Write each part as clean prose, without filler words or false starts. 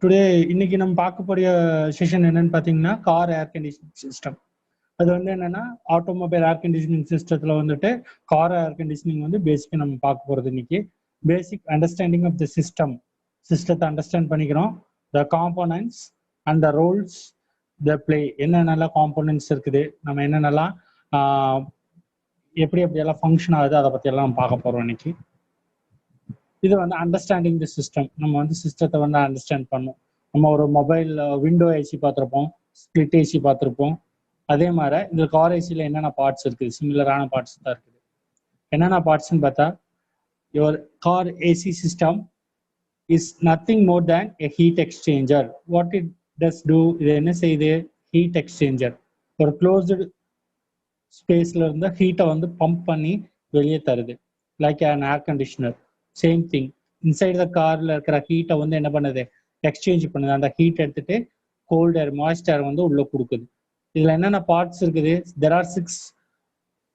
Today இன்னைக்கு நம்ம பார்க்கக்கூடிய செஷன் என்னன்னு பார்த்தீங்கன்னா கார் ஏர் கண்டிஷனிங் சிஸ்டம். அது வந்து என்னன்னா ஆட்டோமொபைல் ஏர் கண்டிஷனிங் சிஸ்டத்தில் வந்துட்டு கார் ஏர் கண்டிஷனிங் வந்து பேசிக்காக நம்ம பார்க்க போகிறது இன்னைக்கு. பேசிக் அண்டர்ஸ்டாண்டிங் ஆஃப் த சிஸ்டத்தை அண்டர்ஸ்டாண்ட் பண்ணிக்கிறோம். த components and the roles the play, என்னென்னலாம் காம்போனன்ட்ஸ் இருக்குது, நம்ம என்னென்னலாம் எப்படியெல்லாம் ஃபங்க்ஷன் ஆகுது, அதை பற்றியெல்லாம் நம்ம பார்க்க போகிறோம் இன்னைக்கு. இது வந்து அண்டர்ஸ்டாண்டிங் தி சிஸ்டம். நம்ம வந்து சிஸ்டத்தை வந்து அண்டர்ஸ்டாண்ட் பண்ணோம். நம்ம ஒரு மொபைல் விண்டோ ஏசி பார்த்துருப்போம், ஸ்பிளிட் ஏசி பார்த்துருப்போம். அதே மாதிரி இந்த கார் ஏசியில் என்னென்ன பார்ட்ஸ் இருக்குது, சிமிலரான பார்ட்ஸ் தான் இருக்குது. என்னென்ன பார்ட்ஸ்ன்னு பார்த்தா, your car AC system is nothing more than a heat exchanger. What it does do, இது என்ன செய்யுது? Heat exchanger. ஒரு க்ளோஸ்டு ஸ்பேஸ்ல இருந்து ஹீட்டை வந்து பம்ப் பண்ணி வெளியே தருது. Like an air conditioner, same thing. Inside the கார்ல இருக்கிற ஹீட்டை வந்து என்ன பண்ணுது? எக்ஸ்சேஞ்ச் பண்ணுது. அந்த ஹீட் எடுத்துட்டு கோல்ட் ஏர், மாய்ஸ்ட் ஏர் வந்து உள்ள கொடுக்குது. இதுல என்னென்ன பார்ட்ஸ் இருக்குது? There are 6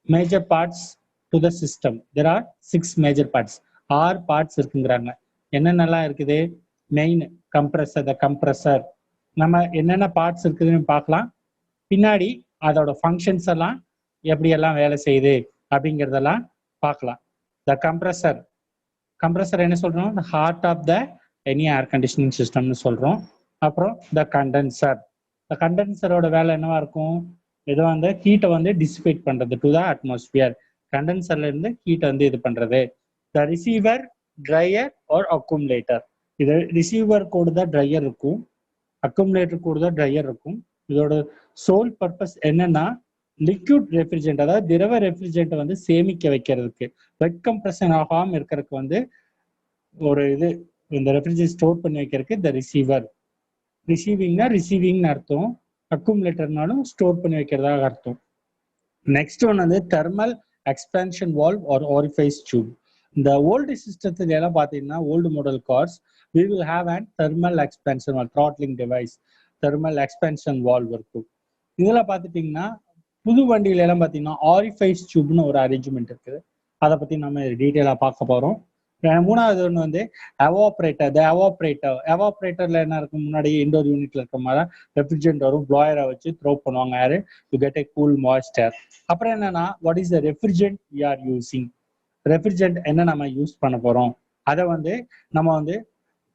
major parts to the system. There are 6 major parts. 6 parts இருக்குங்கிறாங்க. என்னென்னலாம் இருக்குது? Main compressor, the compressor. நம்ம என்னென்ன பார்ட்ஸ் இருக்குதுன்னு பார்க்கலாம். பின்னாடி அதோட ஃபங்க்ஷன்ஸ் எல்லாம் எப்படியெல்லாம் வேலை செய்யுது அப்படிங்கிறதெல்லாம் பார்க்கலாம். த கம்ப்ரஸர், கம்ப்ரஸர் என்ன சொல்றோம்? The heart of the any air conditioning சிஸ்டம்னு சொல்றோம். அப்புறம் த கண்டென்சர், த கண்டென்சரோட வேலை என்னவா இருக்கும்? ஏதோ அந்த ஹீட்டை வந்து டிசிபேட் பண்றது டு த அட்மாஸ்பியர். கண்டென்சர்ல இருந்து ஹீட்டை வந்து இது பண்றது. The receiver, dryer or accumulator. இது ரிசீவர் கூட தான் ட்ரையர் இருக்கும், அக்குமுலேட்டர் கூட தான் ட்ரையர் இருக்கும். இதோட சோல் பர்பஸ் என்னன்னா லிக்விட் ரெஃப்ரிஜரண்ட், அதாவது திரவ ரெஃப்ரிஜரண்ட்டை வந்து சேமிக்க வைக்கிறதுக்கு, வெட் கம்ப்ரஷன் ஆகாம இருக்கிறதுக்கு வந்து ஒரு இது இந்த ரெஃப்ரிஜரண்ட் ஸ்டோர் பண்ணி வைக்கிறதுக்கு இந்த ரிசீவர். ரிசீவிங்னா ரிசீவிங்னு அர்த்தம், அக்குமுலேட்டர்னாலும் ஸ்டோர் பண்ணி வைக்கிறதாக அர்த்தம். நெக்ஸ்ட் ஒன் வந்து thermal expansion valve or orifice tube. இந்த ஓல்டு சிஸ்டத்துல எல்லாம் பார்த்தீங்கன்னா, old model cars we will have an thermal expansion or throttling device, thermal expansion valve இருக்கும். இதுல பார்த்துட்டீங்கன்னா புது வண்டியில எல்லாம் பார்த்தீங்கன்னா ஆரிஃபைஸ் டியூப்னு ஒரு அரேஞ்ச்மெண்ட் இருக்குது. அதை பத்தி நம்ம டீட்டெயிலா பார்க்க போறோம். மூணாவது ஒன்று வந்து எவாப்ரேட்டர். த எவாப்ரேட்டர்ல என்ன இருக்கும்? முன்னாடி இண்டோர் யூனிட்ல இருக்க மாதிரி ரெஃப்ரிஜரண்ட் வரும், ப்ளாயரை வச்சு த்ரோ பண்ணுவாங்க air to get a cool moist air. அப்புறம் என்னன்னா what is the refrigerant we are using, refrigerant என்ன நம்ம யூஸ் பண்ண போறோம், அதை வந்து நம்ம வந்து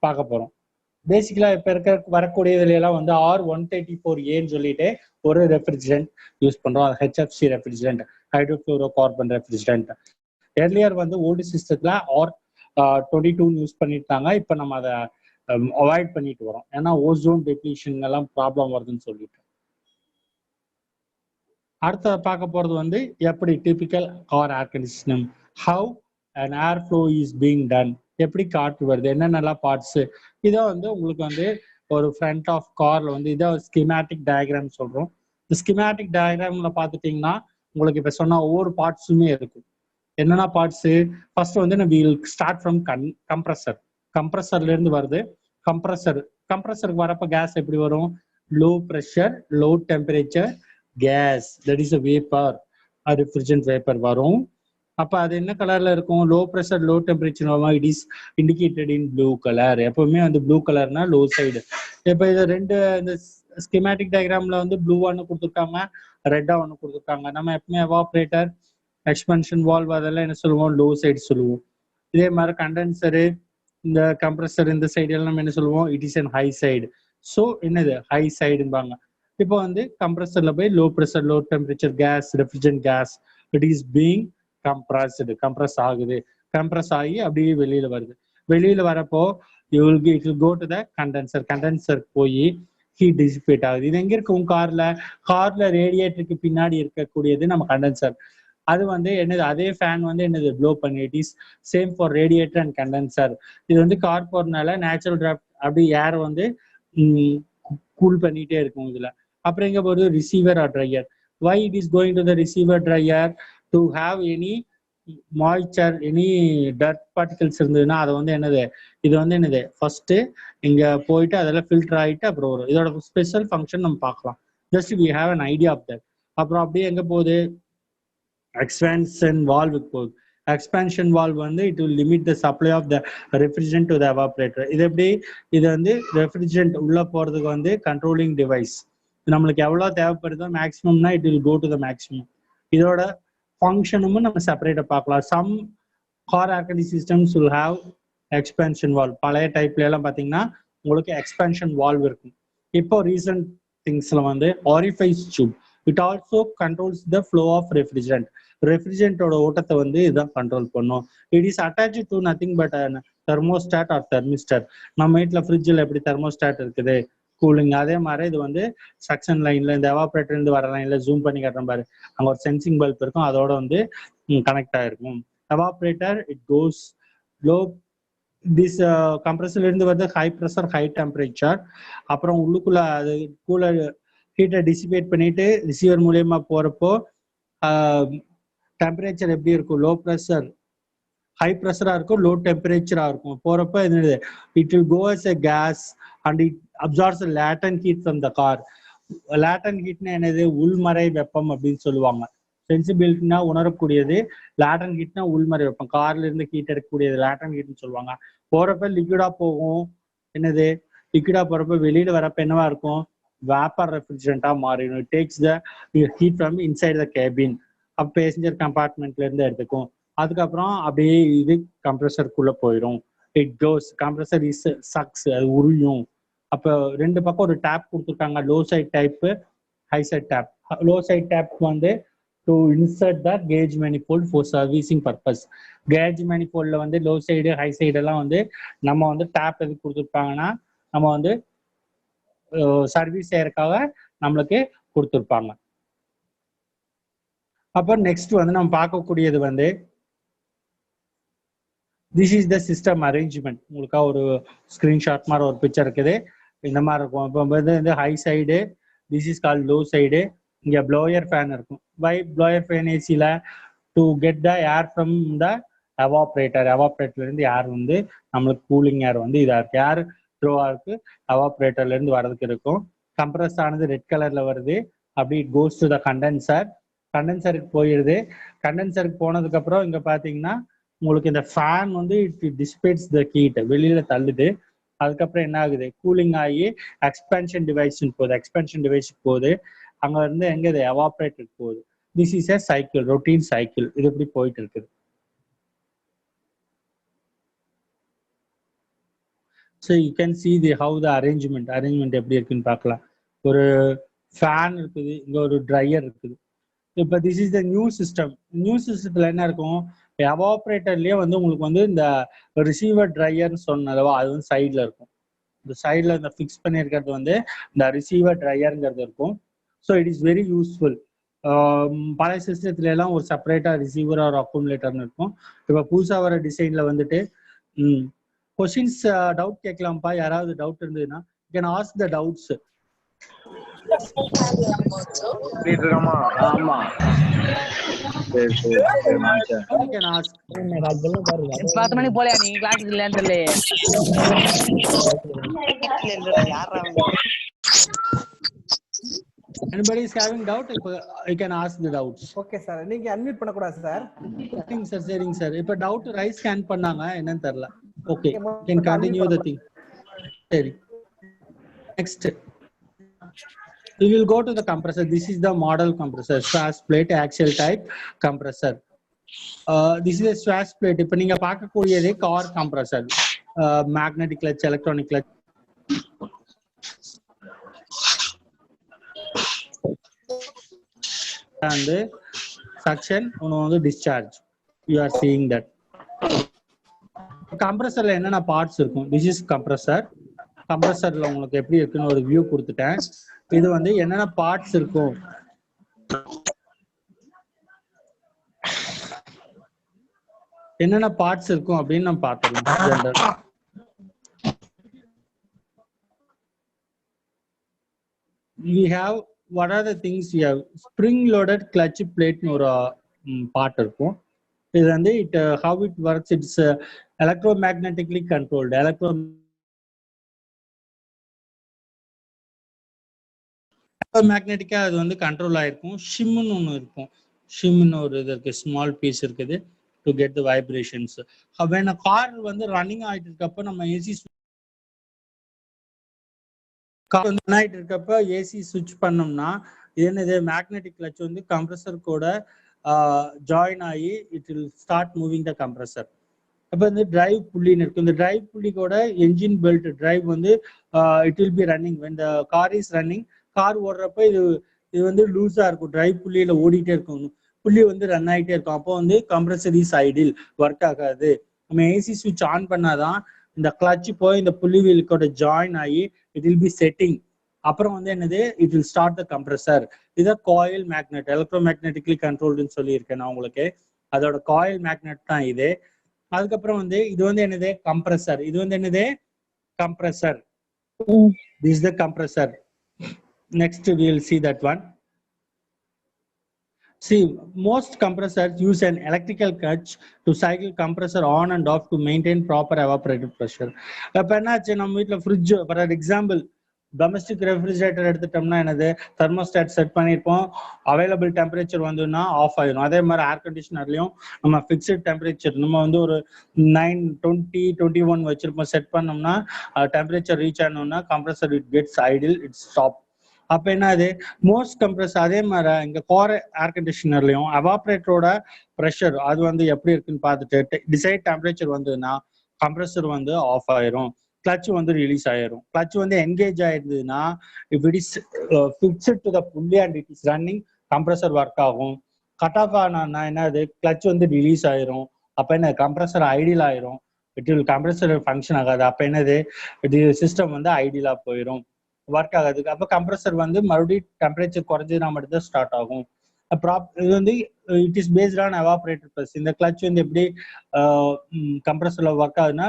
பார்க்க போறோம். பேசிக்கலா இப்ப இருக்க வரக்கூடியதுல எல்லாம் வந்து R134Aன்னு சொல்லிட்டு ஒரு ரெஃப்ரிஜரண்ட் யூஸ் பண்றோம். அது HFC refrigerant, hydrofluorocarbon refrigerant. Earlier வந்து ஓல்டு சிஸ்டத்துல R22 யூஸ் பண்ணிட்டாங்க. இப்ப நம்ம அதை அவாய்ட் பண்ணிட்டு வரோம், ஏன்னா ஓசோன் டெப்ளீஷன் எல்லாம் ப்ராப்ளம் வருதுன்னு சொல்லிட்டு. அடுத்த பார்க்க போறது வந்து எப்படி typical car air conditioning, how an air flow is being ton, எப்படி காற்று வருது, என்னென்னலாம் பார்ட்ஸ். இதை வந்து உங்களுக்கு வந்து ஒரு ஃப்ரண்ட் ஆஃப் கார்ல வந்து இதை ஸ்கிமேட்டிக் டயக்ராம் சொல்றோம். இந்த ஸ்கிமேட்டிக் டயக்ராம்ல பார்த்துட்டீங்கன்னா உங்களுக்கு இப்ப சொன்ன ஒவ்வொரு பார்ட்ஸுமே இருக்கும். என்னென்ன பார்ட்ஸ்? ஃபர்ஸ்ட் வந்து நம்ம ஸ்டார்ட் ஃப்ரம் கம்ப்ரஸர். கம்ப்ரஸர்ல இருந்து வருது. கம்ப்ரஸருக்கு வரப்ப கேஸ் எப்படி வரும்? Low pressure, low temperature gas, that is a vapour, refrigerant vapour வரும். அப்ப அது என்ன கலர்ல இருக்கும்? Low pressure, low temperature, it is indicated in blue colour. எப்பவுமே வந்து ப்ளூ கலர்னா லோ சைடு. இப்ப இது ரெண்டு இந்த ஸ்கிமேட்டிக் டயக்ராம்ல வந்து ப்ளூ ஒன்று கொடுத்துருக்காங்க, ரெட்டா ஒன்று கொடுத்துருக்காங்க. நம்ம எப்பவுமே எவாப்ரேட்டர், எக்ஸ்பென்ஷன் வால்வ் அதெல்லாம் என்ன சொல்லுவோம்? லோ சைடு சொல்லுவோம். இதே மாதிரி கண்டென்சரு, இந்த கம்ப்ரஸர் இந்த சைடு எல்லாம் நம்ம என்ன சொல்லுவோம்? It is an high side. So என்னது? ஹை சைடும்பாங்க. இப்போ வந்து கம்ப்ரஸர்ல போய் low pressure, low temperature gas, refrigerant gas, it is being compress ஆகுது. கம்ப்ரஸ் ஆகி அப்படியே வெளியில வருது. வெளியில வரப்போ it will go to the condenser. Condenser போய் ஹீட் டிசிபேட் ஆகுது. இது எங்க இருக்கும்? கார்ல ரேடியேட்டருக்கு பின்னாடி இருக்கக்கூடியது நம்ம கண்டென்சர். அது வந்து என்னது? அதே ஃபேன் வந்து என்னது? ப்ளோ பண்ணி. It is same for radiator and condenser. இது வந்து கார் போறதுனால நேச்சுரல் டிராஃப்ட் அப்படி ஏர் வந்து கூல் பண்ணிட்டே இருக்கும் இதுல. அப்புறம் எங்க போகுது? Receiver or dryer. why it is going to the receiver dryer? to have any moisture, any dirt particles இருந்ததுன்னா அதை வந்து என்னது? இது வந்து என்னது? ஃபர்ஸ்ட் இங்க போயிட்டு அதெல்லாம் ஃபில்டர் ஆகிட்டு அப்புறம் வரும். இதோட ஸ்பெஷல் ஃபங்க்ஷன் நம்ம பார்க்கலாம். Just we have an idea of that. அப்புறம் அப்படியே எங்க போகுது? எக்ஸ்பேன்ஷன் வால்வுக்கு போகுது. எக்ஸ்பேன்ஷன் வால்வ் வந்து it will limit the supply of the refrigerant to the evaporator. இது எப்படி, இது வந்து ரெஃப்ரிஜரண்ட் உள்ள போறதுக்கு வந்து கண்ட்ரோலிங் டிவைஸ். நம்மளுக்கு எவ்வளவு தேவைப்படுதோ மேக்ஸிமம்னா it will go to the maximum. இதோட ஃபங்க்ஷனும் நம்ம செப்பரேட்டா பார்க்கலாம். Some car air conditioning systems will have expansion valve. பழைய டைப்ல எல்லாம் பாத்தீங்கன்னா உங்களுக்கு எக்ஸ்பேன்ஷன் வால்வ் இருக்கும். இப்போ ரீசன்ட் திங்ஸ்ல வந்து orifice tube. It also controls the flow of refrigerant. ரெஃப்ரிஜரண்டோட ஓட்டத்தை வந்து இதுதான் கண்ட்ரோல் பண்ணும். It is attach to nothing but thermostat or thermistor. நம்ம வீட்டுல ஃப்ரிட்ஜில் எப்படி தெர்மோஸ்டாட் இருக்குது கூலிங், அதே மாதிரி இது வந்து சக்ஷன் லைன்ல இந்த எவாபரேட்டர் இருந்து வர லைன்ல ஜூம் பண்ணி காட்டுற பாரு, அங்க ஒரு சென்சிங் பல்ப் இருக்கும், அதோட வந்து கனெக்ட் ஆயிருக்கும். Evaporator it goes low. This கம்ப்ரஸர்ல இருந்து வந்து ஹை ப்ரெஷர் ஹை டெம்பரேச்சர், அப்புறம் உள்ளுக்குள்ள அது கூலர் ஹீட்டை டிசிபேட் பண்ணிட்டு ரிசீவர் மூலியமா போறப்போ டெம்பரேச்சர் எப்படி இருக்கும், லோ ப்ரெஷர் ஹை ப்ரெஷரா இருக்கும், லோ டெம்பரேச்சரா இருக்கும். போறப்ப என்னது, it will go as a gas and it absorbs latent heat from the car. Latent ஹீட்னா என்னது, உள்மறை வெப்பம் அப்படின்னு சொல்லுவாங்க. சென்சிபிலிட்டினா உணரக்கூடியது, லேட்டன்ட் ஹீட்னா உள்மறை வெப்பம். கார்ல இருந்து ஹீட் எடுக்கக்கூடியது லேட்டன்ட் ஹீட்னு சொல்லுவாங்க. போறப்ப லிக்விடா போகும், என்னது லிக்விடா போறப்ப வெளியில வரப்ப என்னவா இருக்கும், வேப்பர் ரெஃப்ரிஜரண்டா மாறிடும். It takes the heat from inside the cabin. அப்ப பேசஞ்சர் கம்பார்ட்மெண்ட்ல இருந்து எடுத்துக்கும். அதுக்கப்புறம் அப்படியே இது கம்ப்ரஸருக்குள்ள போயிடும். It goes compressor is sucks, அது உரியும். அப்போ ரெண்டு பக்கம் ஒரு டேப் கொடுத்துருக்காங்க, low side type high side tap. Low side tap வந்து to insert the gauge manifold for servicing purpose. Gauge மேனிஃபோல்ட்ல வந்து லோ சைடு ஹை சைடு எல்லாம் வந்து நம்ம வந்து டேப் எதுக்கு கொடுத்துருப்பாங்கன்னா நம்ம வந்து சர்வீஸ் செய்யறதுக்காக நம்மளுக்கு கொடுத்துருப்பாங்க. அப்போ நெக்ஸ்ட் வந்து நம்ம பார்க்கக்கூடியது வந்து this is the system arrangement. உங்களுக்கா ஒரு ஸ்கிரீன்ஷாட் மாதிரி ஒரு பிக்சர் இருக்குது, இந்த மாதிரி இருக்கும். இப்போ வந்து high side, this is call low side. இங்க ப்ளோயர் ஃபேன் இருக்கும். வை ப்ளோயர் ஃபேன் ஏசியில் to get the air from the evaporator. எவாப்ரேட்டர்ல இருந்து ஏர் வந்து நம்மளுக்கு கூலிங் ஏர் வந்து இதா இருக்கு, ஏர் த்ரோவா இருக்கு, எவாப்ரேட்டர்ல இருந்து வர்றதுக்கு இருக்கும். கம்ப்ரஸ் ஆனது ரெட் கலர்ல வருது, அப்படி it goes to the condenser. கண்டென்சருக்கு போயிடுது. கண்டென்சருக்கு போனதுக்கு அப்புறம் இங்க பாத்தீங்கன்னா உங்களுக்கு இந்த ஃபேன் வந்து இட் டிசிபேட்ஸ் த ஹீட், வெளியில தள்ளுது. அதுக்கப்புறம் என்ன ஆகுது, கூலிங் ஆகி எக்ஸ்பென்ஷன் டிவைஸ் போகுது. எக்ஸ்பென்ஷன் டிவைஸுக்கு போகுது, அங்க இருந்து எங்க இது எவாப்ரேட்டருக்கு போகுது. This is a cycle, routine cycle. இது இப்படி போயிட்டு இருக்குது. So you can see the how the arrangement எப்படி இருக்குன்னு பார்க்கலாம். ஒரு ஃபேன் இருக்குது, இங்க ஒரு ட்ரையர் இருக்குது. இப்போ this is the new system. New சிஸ்டத்துல என்ன இருக்கும், எவாப்ரேட்டர்லயே வந்து உங்களுக்கு வந்து இந்த ரிசீவர் ட்ரையர்னு சொன்னதவா அது வந்து சைட்ல இருக்கும். இந்த சைட்ல இந்த ஃபிக்ஸ் பண்ணியிருக்கிறது வந்து இந்த ரிசீவர் ட்ரையருங்கிறது இருக்கும். So it is very useful. பழைய சிஸ்டத்துல எல்லாம் ஒரு செப்பரேட்டா ரிசீவர் ஒரு அக்குமுலேட்டர்னு இருக்கும். இப்போ புதுசாக வர டிசைன்ல வந்துட்டு கொஸ்டின்ஸ் டவுட் கேட்கலாம்ப்பா. யாராவது டவுட் இருந்ததுன்னா you can ask the doubts. ஆமா சரி சரி யூ கேன் ஆஸ்க். 10 மணிக்கு போலையா நீ கிளாஸ் இல்லன்னு சொல்லி Anybody is having doubt, you can ask the doubts. Okay sir, நீங்க அன்மியூட் பண்ண கூடாது சார். சரிங்க சார், சரிங்க சார். இப்ப டவுட் ரைஸ் ஸ்கேன் பண்ணாங்க, என்னன்னு தெரியல. Okay, you can continue the thing. சரி, next we will go to the compressor. This is the model compressor, swash plate axial type compressor. This is a swash plate. இப்ப நீங்க பார்க்கக்கூடியது car compressor, magnetic clutch, electronic clutch. And suction, ஒன்னு வந்து discharge. You are seeing that. கம்ப்ரஸர்ல என்னென்ன parts இருக்கும், this is compressor. கம்ப்ரஸர்ல உங்களுக்கு எப்படி இருக்குன்னு ஒரு வியூ கொடுத்துட்டேன். இது வந்து என்னென்ன பார்ட்ஸ் இருக்கும், என்னென்ன பார்ட்ஸ் இருக்கும் அப்படின்னு நம்ம பார்த்துக்கலாம். We have what are the things we have, spring loaded clutch plate னு ஒரு பார்ட் இருக்கும். இது வந்து how it works, it's electromagnetically controlled. எலக்ட்ரோமேக்னெட்டிக்கா அது வந்து கண்ட்ரோல் ஆயிருக்கும். ஷிம்னு ஒன்று இருக்கும், ஷிம்னு ஒரு இது இருக்கு, ஸ்மால் பீஸ் இருக்குது. to get the vibrations. When a car வந்து ரன்னிங் ஆயிட்டு இருக்கப்ப நம்ம ஏசி கார் வந்து ரன் ஆயிட்டு இருக்கப்ப ஏசி சுவிட்ச் பண்ணோம்னா இது என்னது மேக்னெட்டிக் கிளட்ச் வந்து கம்ப்ரஸர் கூட ஜாயின் ஆகி it will start moving the compressor. அப்போ வந்து டிரைவ் புள்ளின்னு இருக்கும். இந்த டிரைவ் புள்ளி கூட என்ஜின் பெல்ட் டிரைவ் வந்து it will be running. when the car is running, car ஓடுறப்ப இது வந்து லூஸா இருக்கும், டிரைவ் புள்ளியில ஓடிட்டே இருக்கும், புள்ளி வந்து ரன் ஆகிட்டே இருக்கும். அப்போ வந்து கம்ப்ரஸர் இஸ் ஐடில், ஒர்க் ஆகாது. நம்ம ஏசி சுவிட்ச் ஆன் பண்ணாதான் இந்த கிளட்ச் போய் இந்த புள்ளி வீலுக்கோட ஜாயின் ஆகி இட் வில் பி செட்டிங். அப்புறம் வந்து என்னது, it will start the compressor. இதை காயில் மேக்னெட், எலக்ட்ரோ மேக்னெட்டிக்லி கண்ட்ரோல்டுன்னு சொல்லியிருக்கேன் நான் உங்களுக்கு. அதோட காயில் மேக்னெட் தான் இது. அதுக்கப்புறம் வந்து இது வந்து என்னது, கம்ப்ரஸர். இது வந்து என்னது, compressor. This is the compressor. Next we will see that one. See, most compressors use an electrical clutch to cycle compressor on and off to maintain proper evaporative pressure. அப்ப என்னாச்சு, நம்ம வீட்டுல fridge for example domestic refrigerator எடுத்துட்டோம்னா என்னது, thermostat set பண்ணியிருப்போம், available temperature வந்துன்னா of ஆயிடும். அதே மாதிரி ஏர் கண்டிஷனர்லையும் நம்ம ஃபிக்ஸட் டெம்பரேச்சர் நம்ம வந்து ஒரு 920-21 வச்சிருப்போம், செட் பண்ணோம்னா டெம்பரேச்சர் ரீச் ஆனோம்னா compressor it gets idle, it stop. அப்ப என்னது, மோஸ்ட் கம்ப்ரஸர். அதே மாதிரி இங்க கோர் ஏர் கண்டிஷனர்லயும் எவாபரேட்டரோட ப்ரெஷர் அது வந்து எப்படி இருக்குன்னு பார்த்துட்டு டிசைட் டெம்பரேச்சர் வந்ததுன்னா கம்ப்ரஸர் வந்து ஆஃப் ஆயிரும், கிளட்ச் வந்து ரிலீஸ் ஆயிரும். கிளட்ச் வந்து என்கேஜ் ஆயிருந்ததுன்னா if it is fixed to the pulley and it is running, compressor work ஆகும். கட் ஆஃப் ஆனா என்னது, கிளட்ச் வந்து ரிலீஸ் ஆயிரும். அப்ப என்ன, கம்ப்ரஸர் ஐடியல் ஆயிரும், இட் வில் கம்ப்ரஸர் ஃபங்க்ஷன் ஆகாது. அப்ப என்னது, இது சிஸ்டம் வந்து ஐடியலா போயிடும், ஒர்க் ஆகாது. அப்ப கம்ப்ரஸர் வந்து மறுபடியும் டெம்பரேச்சர் குறைஞ்சதுனா மட்டும் தான் ஸ்டார்ட் ஆகும். இது வந்து it is based on evaporator press. இந்த கிளட்ச் வந்து எப்படி கம்ப்ரஸர்ல ஒர்க் ஆகுதுன்னா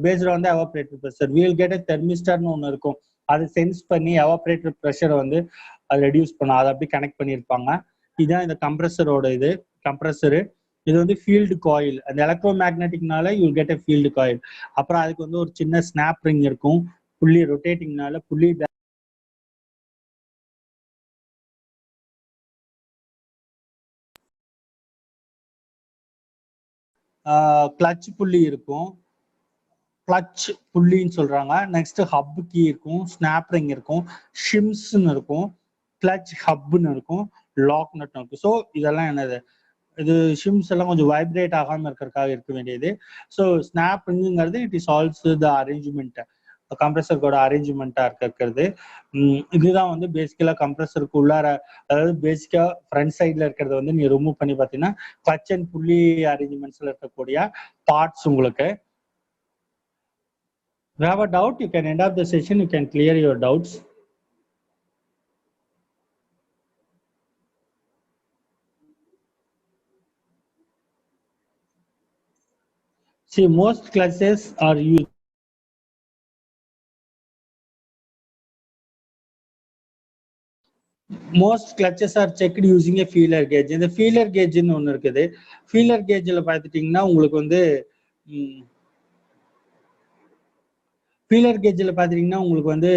based on the evaporator pressure. we will get a தெர்மிஸ்டர்னு ஒன்று இருக்கும், அது சென்ஸ் பண்ணி எவாபரேட்டர் ப்ரெஷரை வந்து அது ரெடியூஸ் பண்ணும், அதை அப்படி கனெக்ட் பண்ணியிருப்பாங்க. இதுதான் இந்த கம்ப்ரஸரோட இது, கம்ப்ரஸரு. இது வந்து ஃபீல்டு காயில், அந்த எலக்ட்ரோ மேக்னெட்டிக்னால you get a field coil. அப்புறம் அதுக்கு வந்து ஒரு சின்ன ஸ்னாப் ரிங் இருக்கும், புள்ளி ரொட்டேட்டிங்னால புள்ளி கிளட்ச் புள்ளி இருக்கும், கிளட்ச் புள்ளின்னு சொல்றாங்க. நெக்ஸ்ட் ஹப் கீ இருக்கும், ஸ்னாப் ரிங் இருக்கும், ஷிம்ஸ்ன்னு இருக்கும், கிளட்ச் ஹப்னு இருக்கும், லாக் நட்னு இருக்கும். ஸோ இதெல்லாம் என்னது, இது ஷிம்ஸ் எல்லாம் கொஞ்சம் வைப்ரேட் ஆகாம இருக்கிறதுக்காக இருக்க வேண்டியது. ஸோ ஸ்னாப் ரிங்குங்கிறது it is also the arrangement, கம்ப்ரஸருக்கோட அரேஞ்ச்மெண்டா இருக்கிறது. இதுதான் வந்து பேசிக்கலா கம்ப்ரஸருக்கு உள்ளார, அதாவது பேசிக்கா ஃப்ரண்ட் சைட்ல இருக்கிறத வந்து நீ ரிமூவ் பண்ணி பார்த்தீங்கன்னா கிளட்ச் அண்ட் புள்ளி அரேஞ்ச்மெண்ட்ஸ்ல இருக்கக்கூடிய பார்ட்ஸ் உங்களுக்கு. If you have a doubt, you can end up the session, you can clear your doubts. See, most clutches are used. Most clutches are checked using a feeler gauge. இந்த feeler gauge ன்னு ஒன்று இருக்குது. feeler gaugeல பார்த்துட்டீங்கன்னா உங்களுக்கு வந்து feeler gaugeல பார்த்துட்டீங்கன்னா உங்களுக்கு வந்து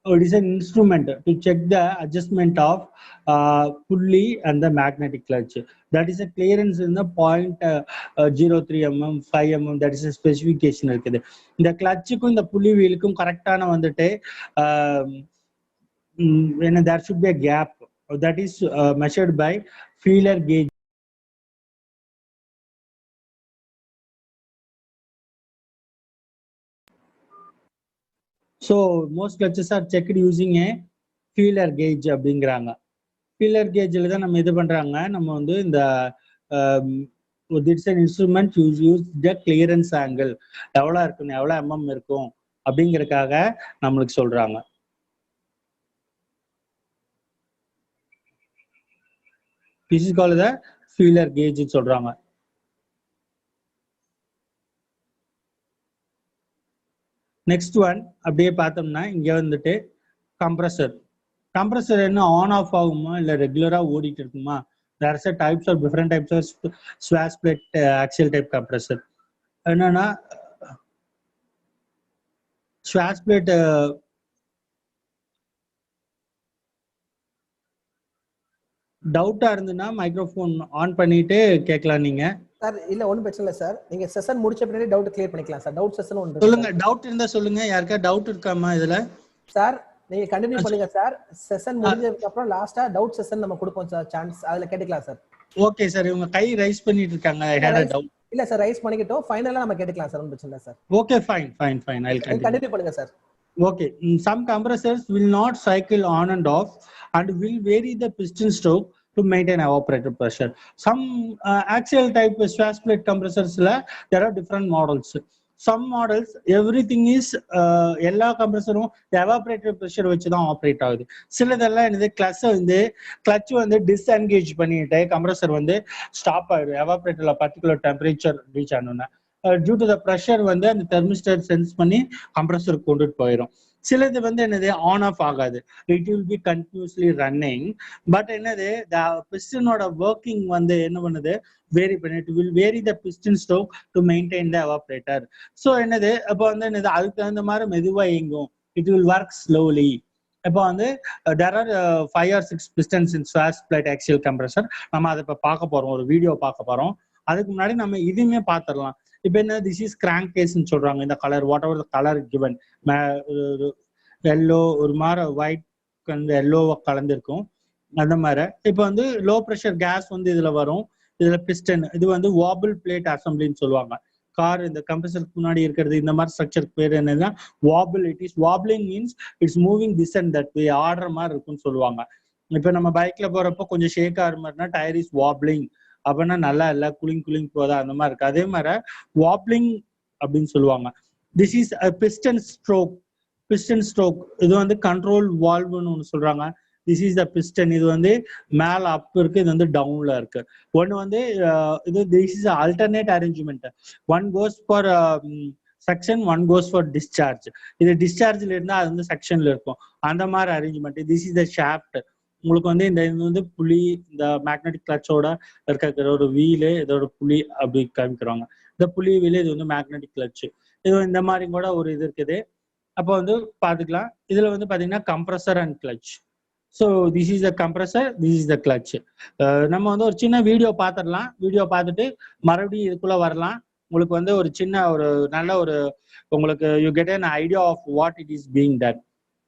it is an instrument to check the adjustment of pulley and the magnetic clutch. That is a clearance in the 0.03 mm, 5 mm, that is a specification இருக்குது. இந்த கிளட்சுக்கும் இந்த புள்ளி வீலுக்கும் கரெக்டான வந்துட்டு there should be a gap that is measured by feeler gauge. So most clutches are checked using a feeler gauge அப்படிங்கிறாங்க. feeler gaugeல தான் நம்ம இது பண்றாங்க, நம்ம வந்து இந்த it's an instrument use the clearance angle, எவ்வளவு இருக்கும், எவ்வளவு mm இருக்கும் அப்படிங்கறதுக்காக நம்மளுக்கு சொல்றாங்க. This is called the feeler gauge சொல்றாங்க. நெக்ஸ்ட் ஒன் அப்படியே பார்த்தோம்னா இங்க வந்துட்டு கம்ப்ரஸர். கம்ப்ரஸர் என்ன ஆன் ஆஃப் ஆகுமா இல்ல ரெகுலரா ஓடிட்டு இருக்குமா? there are types of different types of sway split axial type compressor. என்னன்னா sway split டவுட்டா இருந்துன்னா மைக்ரோஃபோன் ஆன் பண்ணிட்டு கேட்கலாம் நீங்க. சார் இல்ல ஒன்றும் பிரச்சனை இல்லை சார். நீங்க செஷன் முடிச்ச பின்னாடி டவுட் கிளியர் பண்ணிக்கலாம் சார். டவுட் செஷன் ஒன்று சொல்லுங்க, டவுட் இருந்தா சொல்லுங்க. யாருக்கா டவுட் இருக்காமா இதுல? சார் நீங்க கண்டினியூ பண்ணுங்க சார். செஷன் முடிஞ்சதுக்கு அப்புறம் லாஸ்டா டவுட் செஷன் நம்ம கொடுப்போம் சார் சான்ஸ். அதுல கேட்டுக்கலாம் சார். ஓகே சார், இவங்க கை ரைஸ் பண்ணிட்டு இருக்காங்க. ஐ ஹேட் a doubt. இல்ல சார் ரைஸ் பண்ணிக்கிட்டோம். ஃபைனலா நம்ம கேட்டுக்கலாம் சார். ஒன்றும் பிரச்சனை இல்லை sir. Okay fine. I'll continue. Continue பண்ணுங்க sir. Okay, some compressors will not cycle on and off and will vary the piston stroke to maintain evaporator pressure. Some axial type Schwarz plate compressors there are different models. Some models everything is எல்லா கம்ப்ரஸரும் evaporator pressure வச்சு தான் operate ஆகுது. சிலதெல்லாம் என்னது clutch வந்து disengage பண்ணிட்டு compressor வந்து stop ஆயிடும். எவாபரேட்டர்ல பர்டிகுலர் டெம்பரேச்சர் ரீச் ஆனோன்னா டியூ டு த ப்ரெஷர் வந்து அந்த தெர்மிஸ்டர் சென்ஸ் பண்ணி கம்ப்ரஸருக்கு கொண்டுட்டு போயிடும். சிலது வந்து என்னது ஆன் ஆஃப் ஆகாது. It will be continuously running. But என்னது பிஸ்டனோட ஒர்க்கிங் வந்து என்ன பண்ணுது, வேரி பண்ணி it will vary the piston stroke to maintain the evaporator. So என்னது அப்போ வந்து என்னது அதுக்கு தகுந்த மாதிரி மெதுவாக இயங்கும். It will work slowly. இப்போ வந்து there are 5 or 6 pistons in Schwarz plate axial compressor. நம்ம அதை இப்போ பார்க்க போறோம், ஒரு வீடியோ பார்க்க போறோம். அதுக்கு முன்னாடி நம்ம இதுவுமே பார்த்துடலாம். இப்போ என்ன, திஸ் இஸ் கிராங்க் கேஸ்ன்னு சொல்றாங்க. இந்த colour what ever the colour given, yellow ஒரு மாதிரி ஒயிட் வந்து எல்லோவா கலந்துருக்கும் அந்த மாதிரி. இப்போ வந்து லோ ப்ரெஷர் கேஸ் வந்து இதுல வரும். இதுல பிஸ்டன், இது வந்து வாபிள் பிளேட் அசம்பிளின்னு சொல்லுவாங்க. கார் இந்த கம்ப்ரஸருக்கு முன்னாடி இருக்கிறது இந்த மாதிரி ஸ்ட்ரக்சருக்கு பேர் என்னன்னா wobble. It is வாபிளிங் means it's moving this and that way, ஆடுற மாதிரி இருக்குன்னு சொல்லுவாங்க. இப்போ நம்ம பைக்ல போறப்போ கொஞ்சம் ஷேக் ஆகிற மாதிரினா டயர் இஸ் வாப்ளிங் அப்படின்னா நல்லா இல்லை, குளிங் போதா அந்த மாதிரி இருக்கு. அதே மாதிரி வாப்ளிங் அப்படின்னு சொல்லுவாங்க. This is piston stroke. இது வந்து கண்ட்ரோல் வால்வ்னு ஒன்று சொல்றாங்க. This is the piston. இது வந்து மேல அப் இருக்கு, இது வந்து டவுன்ல இருக்கு. ஒன்னு வந்து இது this is alternate arrangement. One goes for section, one goes for discharge. இது டிஸ்சார்ஜ்ல இருந்தா அது வந்து செக்ஷன்ல இருக்கும். அந்த மாதிரி arrangement. This is the shaft. உங்களுக்கு வந்து இந்த இது வந்து புலி, இந்த மேக்னெட்டிக் கிளச்சோட இருக்கிற ஒரு வீலு, இதோட புலி அப்படி காமிக்கிறாங்க. இந்த புலி வீலு, இது வந்து மேக்னெட்டிக் கிளச். இது இந்த மாதிரி கூட ஒரு இது இருக்குது. அப்போ வந்து பாத்துக்கலாம். இதுல வந்து பாத்தீங்கன்னா compressor and clutch. So this is the compressor, this is the clutch. நம்ம வந்து ஒரு சின்ன வீடியோ பார்த்துடலாம். வீடியோ பார்த்துட்டு மறுபடியும் இதுக்குள்ள வரலாம். உங்களுக்கு வந்து ஒரு சின்ன ஒரு நல்ல ஒரு உங்களுக்கு you get an idea of what it is being done.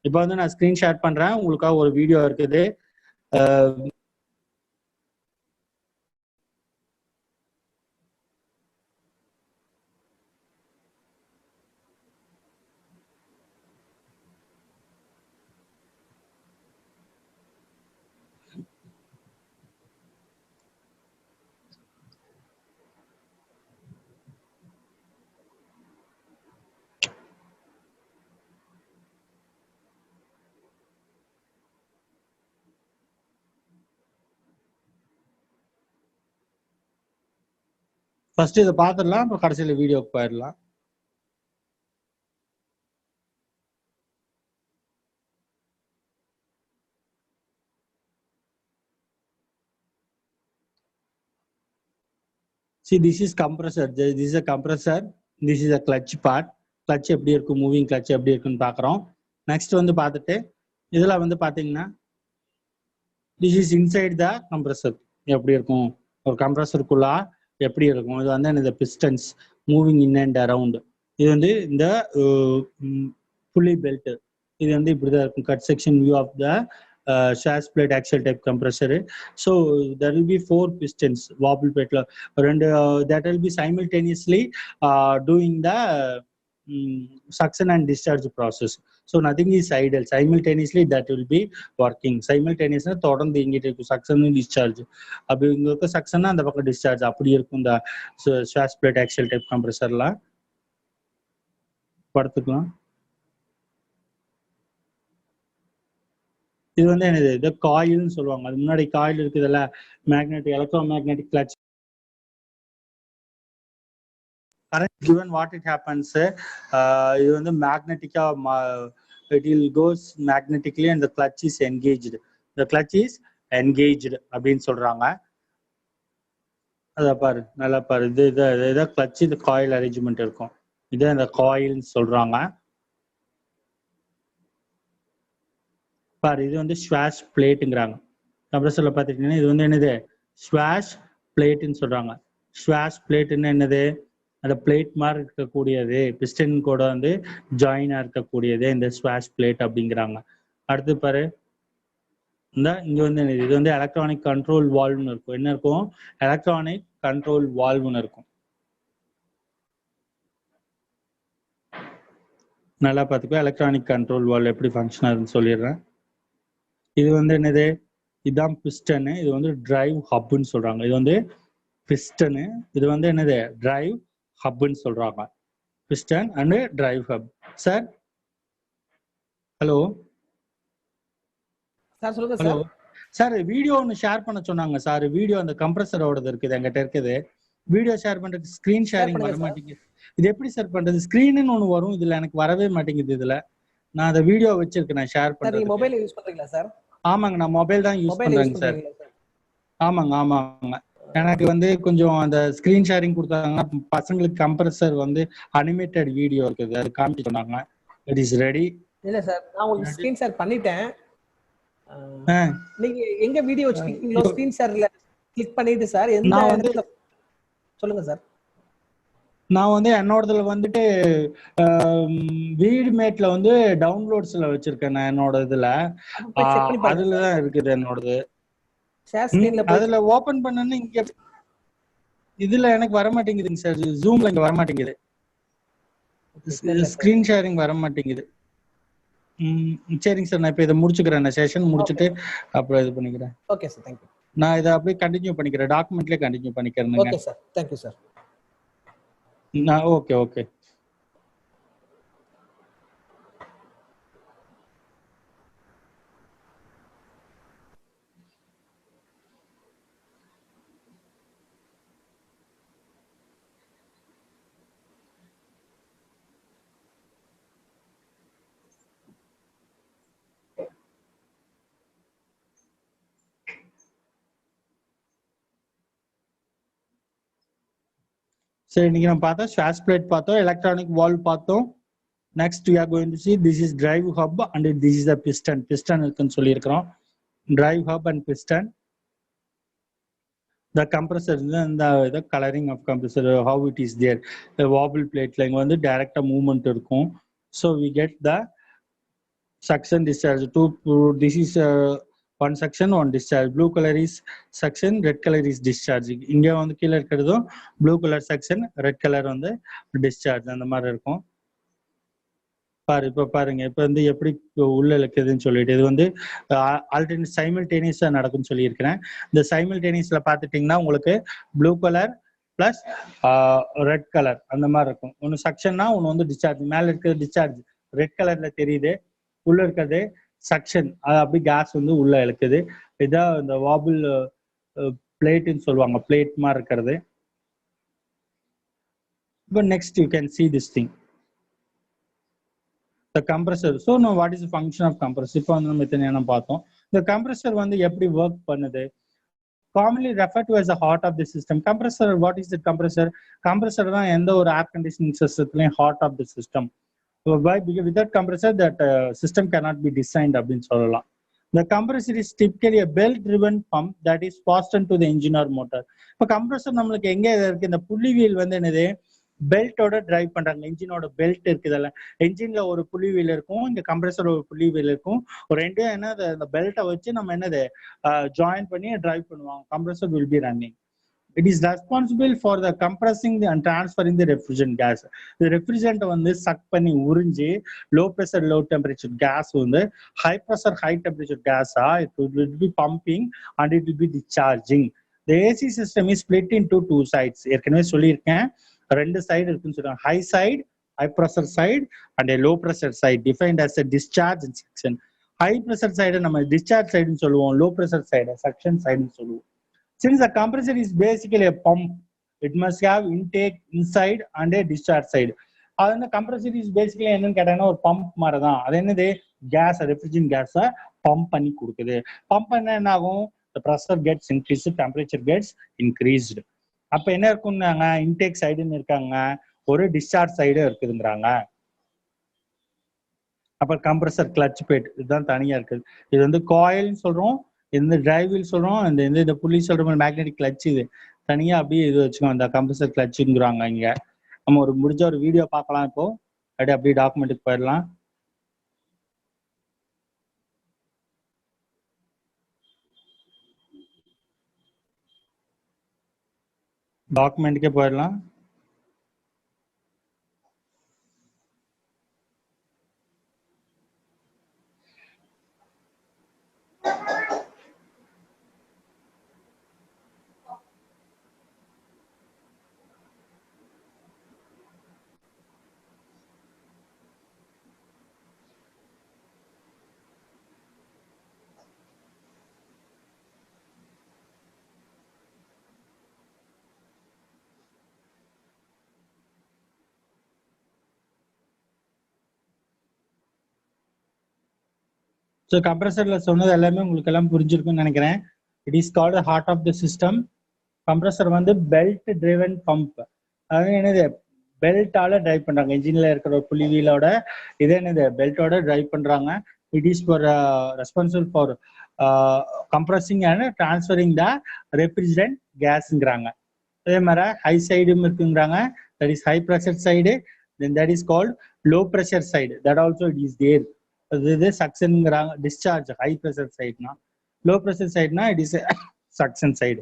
இப்போ வந்து நான் ஸ்கிரீன் ஷேர் பண்றேன், உங்களுக்காக ஒரு வீடியோ இருக்குது. ஃபர்ஸ்ட் இதை பார்த்துடலாம், அப்புறம் கடைசியில் வீடியோக்கு போயிடலாம். See, this is compressor. This is a compressor. This is a clutch part. Clutch எப்படி இருக்கும், மூவிங் clutch எப்படி இருக்குன்னு பார்க்குறோம். நெக்ஸ்ட் வந்து பார்த்துட்டு இதில் வந்து பார்த்தீங்கன்னா this is inside the compressor. எப்படி இருக்கும், ஒரு கம்ப்ரஸருக்குள்ள எப்படி இருக்கும். இது வந்து இந்த pistons moving in and around. இது வந்து இந்த புல்லி பெல்ட். இது வந்து இப்படிதான் இருக்கும். Cut section view of the Schwarz plate axial type compressor. So there will be 4 pistons wobble plate and that will be simultaneously doing the suction and discharge process. So nothing is idle. Simultaneously that will be working. Simultaneously தொடர்ந்து இங்கிட்டு இருக்கும் suction and discharge. அப்படி இங்க suction அந்த பக்கம் discharge அப்படி இருக்கும் இந்த Schwarz plate axial type compressorல. படுத்துக்கலாம். இது வந்து என்னது, இது காயில்னு சொல்லுவாங்க. அது முன்னாடி காயில் இருக்குதுல்ல, magnetic electro magnetic clutch. current given what it happens, இது வந்து மேக்னெட்டிக்கா it will goes magnetically and the clutch is engaged. The clutch is engaged அப்படின்னு சொல்றாங்க. அத பாரு, நல்லா பாரு. இது கிளட்ச், இது காயில் அரேஞ்ச்மெண்ட் இருக்கும். இது அந்த காயில்னு சொல்றாங்க. பாரு, இது வந்து Schwarz பிளேட்டுங்கிறாங்க. கம்ப்ரஸர்ல பார்த்துட்டீங்கன்னா இது வந்து என்னது ஸ்வாஷ் பிளேட்னு சொல்றாங்க. ஸ்வாஷ் பிளேட்னு என்னது அந்த பிளேட் மாதிரி இருக்கக்கூடியது, பிஸ்டன் கூட வந்து ஜாயினா இருக்கக்கூடியது இந்த ஸ்வாஷ் பிளேட் அப்படிங்கிறாங்க. அடுத்து பாரு இங்க வந்து இது வந்து எலக்ட்ரானிக் கண்ட்ரோல் வால்வ்னு இருக்கும். என்ன இருக்கும்? எலக்ட்ரானிக் கண்ட்ரோல் வால்வ்னு இருக்கும். நல்லா பார்த்துக்கோ. எலக்ட்ரானிக் கண்ட்ரோல் வால்வ் எப்படி ஃபங்க்ஷன் ஆகுதுன்னு சொல்லிடுறேன். இது வந்து என்னது? இதுதான் பிஸ்டனு. இது வந்து டிரைவ் ஹப்னு சொல்றாங்க. இது வந்து பிஸ்டனு. இது வந்து என்னது? டிரைவ் ஹப்னு சொல்றாங்க. Piston and drive hub. Sir hello sir சொல்லுங்க ஹலோ சார். சார் வீடியோ ஒன்று ஷேர் பண்ண சொன்னாங்க சார். வீடியோ அந்த கம்ப்ரஸரோடது இருக்குது எங்கிட்ட இருக்குது. வீடியோ ஷேர் பண்றதுக்கு ஸ்கிரீன் ஷேரிங் வர மாட்டேங்குது. இது எப்படி சார் பண்றது? ஸ்கிரீன்னு ஒன்று வரும், இதுல எனக்கு வரவே மாட்டேங்குது. இதுல நான் அந்த வீடியோ வச்சிருக்கேன் நான் ஷேர் சார் நீங்க பண்றதுக்கு. மொபைல் யூஸ் பண்றீங்களா சார்? ஆமாங்க, நான் மொபைல் தான் யூஸ் பண்றேங்க சார். ஆமாங்க ஆமாங்க. எனக்கு வந்து கொஞ்சம் அந்த ஸ்கிரீன் ஷேரிங் கொடுத்தாங்கன்னா பசங்களுக்கு கம்ப்ரஸர் வந்து அனிமேட்டட் வீடியோ இருக்குது, அது காமிச்சு சொன்னாங்க. It is ready. இல்ல சார், நான் உங்களுக்கு ஸ்கிரீன் ஷேர் பண்ணிட்டேன். நீங்க எங்க வீடியோ வச்சிருக்கீங்களோ ஸ்கிரீன் ஷேர்ல கிளிக் பண்ணிட்டு சார் எந்த இடத்துல சொல்லுங்க சார். நான் வந்து என்னோடதுல வந்துட்டு வீடு மேட்ல வந்து டவுன்லோட்ஸ்ல வச்சிருக்கேன் நான் என்னோட இதுல. அதுலதான் இருக்குது என்னோடது. அதுல ஓபன் பண்ணனும் இங்க இதுல எனக்கு வர மாட்டேங்குதுங்க சார். ஜூம்ல இங்க வர மாட்டேங்குது. ஸ்கிரீன் ஷேரிங் வர மாட்டேங்குது. சரிங்க சார், நான் இப்ப இதை முடிச்சுக்கிறேன். நான் செஷன் முடிச்சுட்டு அப்புறம் இது பண்ணிக்கிறேன். Okay sir, thank you. நான் இதை அப்படியே கண்டினியூ பண்ணிக்கிறேன், டாக்குமெண்ட்லயே கண்டினியூ பண்ணிக்கிறேன். Okay sir, thank you sir. Okay okay. சரி, இன்னைக்கு நம்ம பார்த்தோம் ஸ்வாஷ் பிளேட் பார்த்தோம், எலக்ட்ரானிக் வால்வ் பார்த்தோம். Next we are going to see this is drive hub and this is the piston. piston இருக்குன்னு சொல்லியிருக்கிறோம். drive hub and piston. The compressor the coloring of compressor, how it is there. The wobble plate ல இங்க வந்து direct movement இருக்கும். So we get the suction discharge. This is one suction one discharge. Blue color is suction, red color is discharge. இங்க வந்து கீழ இருக்கிறதும் blue color suction, red color வந்து discharge. அந்த மாதிரி இருக்கும். இப்ப பாருங்க, இப்ப வந்து எப்படி உள்ள இழுக்குதுன்னு சொல்லிட்டு இது வந்து ஆல்டர்னேட் சைமல்டேனியஸா நடக்கும்னு சொல்லியிருக்கிறேன். இந்த சைமல்டேனியஸ்ல பாத்துட்டீங்கன்னா உங்களுக்கு blue colour plus red colour அந்த மாதிரி இருக்கும். ஒன்னு சக்ஷன்னா ஒன்னு வந்து டிஸ்சார்ஜ். மேல இருக்கிறது டிஸ்சார்ஜ் ரெட் கலர்ல தெரியுது, உள்ள இருக்கிறது சக்ஷன், அது அப்படி கேஸ் வந்து உள்ள இழுக்குது. இதான் இந்த வாபிள் பிளேட்னு சொல்லுவாங்க, பிளேட் மாதிரி இருக்கிறது. இப்போ next you can see this thing, the compressor. So now what is the function of compressor? இப்போ வந்து நம்ம இத்தனை நேரம் பார்த்தோம். இந்த கம்ப்ரஸர் வந்து எப்படி ஒர்க் பண்ணுது? commonly referred to as the heart of the system. Compressor, what is the compressor? Compressor தான் எந்த ஒரு air conditioning systemலயும் heart of the system. So why? Because without compressor that system cannot be designed அப்படின்னு சொல்லலாம். The compressor is typically a belt driven pump that is fastened to the engine or motor. இப்போ compressor நம்மளுக்கு எங்க இருக்கு? இந்த புள்ளிவியல் வந்து என்னது பெல்ட்டோட டிரைவ் பண்றாங்க. என்ஜினோட பெல்ட் இருக்குதுல்ல, என்ஜின்ல ஒரு புள்ளி வீல் இருக்கும், இங்க கம்ப்ரஸர் ஒரு புள்ளி வீல் இருக்கும். ஒரு ரெண்டும் என்ன அந்த பெல்ட்டை வச்சு நம்ம என்னது ஜாயின் பண்ணி டிரைவ் பண்ணுவாங்க. Compressor will be running. It is responsible for the compressing and transferring the refrigerant gas. The refrigerant வந்து சக் பண்ணி உறிஞ்சி low pressure low temperature gas வந்து high pressure high temperature gas it will be pumping and it will be discharging. The AC system is split into two sides. ஏற்கனவே சொல்லியிருக்கேன், ரெண்டு side இருக்குன்னு சொல்றாங்க. High side, high pressure side and low pressure side defined as a discharge and suction. High pressure side நம்ம discharge சைடுன்னு சொல்லுவோம், low pressure side suction சைடுன்னு சொல்லுவோம். Since the compressor is basically a pump, it must have intake inside and a discharge side. அந்த compressor is basically என்னன்னு கேட்டாங்கன்னா ஒரு pump மாதிரி தான். அது என்னது கேஸ், ரெஃப்ரிஜரன்ட் கேஸை பம்ப் பண்ணி கொடுக்குது. பம்ப் பண்ண என்ன ஆகும்? the pressure gets increased, temperature gets increased. அப்ப என்ன இருக்குன்னாங்க, இன்டேக் சைடுன்னு இருக்காங்க, ஒரு டிஸ்சார்ஜ் சைடு இருக்குதுங்கிறாங்க. அப்ப கம்ப்ரஸர் கிளட்ச் பேட் இதுதான் தனியா இருக்குது. இது வந்து காயில்னு சொல்றோம், இந்த டிரைவ் வீல் சொல்றோம், இந்த புள்ளி சொல்ற மாதிரி மேக்னெட்டிக் கிளட்ச். இது தனியா அப்படியே இது வச்சுக்கோங்க, அந்த கம்ப்ரஸர் கிளட்சுங்கிறாங்க இங்க. நம்ம முடிஞ்ச ஒரு வீடியோ பார்க்கலாம் இப்போ, அப்படியே டாக்குமெண்ட்டுக்கு போயிடலாம். டாக்குமெண்ட்டுக்கே போயிடலாம். ஸோ கம்ப்ரஸர்ல சொன்னது எல்லாமே உங்களுக்கு எல்லாம் புரிஞ்சிருக்கும்னு நினைக்கிறேன். It is called heart of the system. Compressor வந்து பெல்ட் ட்ரிவன் பம்ப். அதாவது என்னது, பெல்ட்டால டிரைவ் பண்றாங்க. இன்ஜின்ல இருக்கிற ஒரு புள்ளி வீலோட இதே என்னது, பெல்ட்டோட டிரைவ் பண்றாங்க. It is for responsible for compressing and transferring the refrigerant கேஸ்ங்கிறாங்க. அதே மாதிரி ஹை சைடும் இருக்குங்கிறாங்க, that is high pressure side. Then that is called low pressure side, that also it is there. இது சக்ஷன்ங்கிறாங்க, டிஸ்சார்ஜ் ஹை ப்ரெஷர் சைடுனா. Low pressure சைடுனா it is suction side.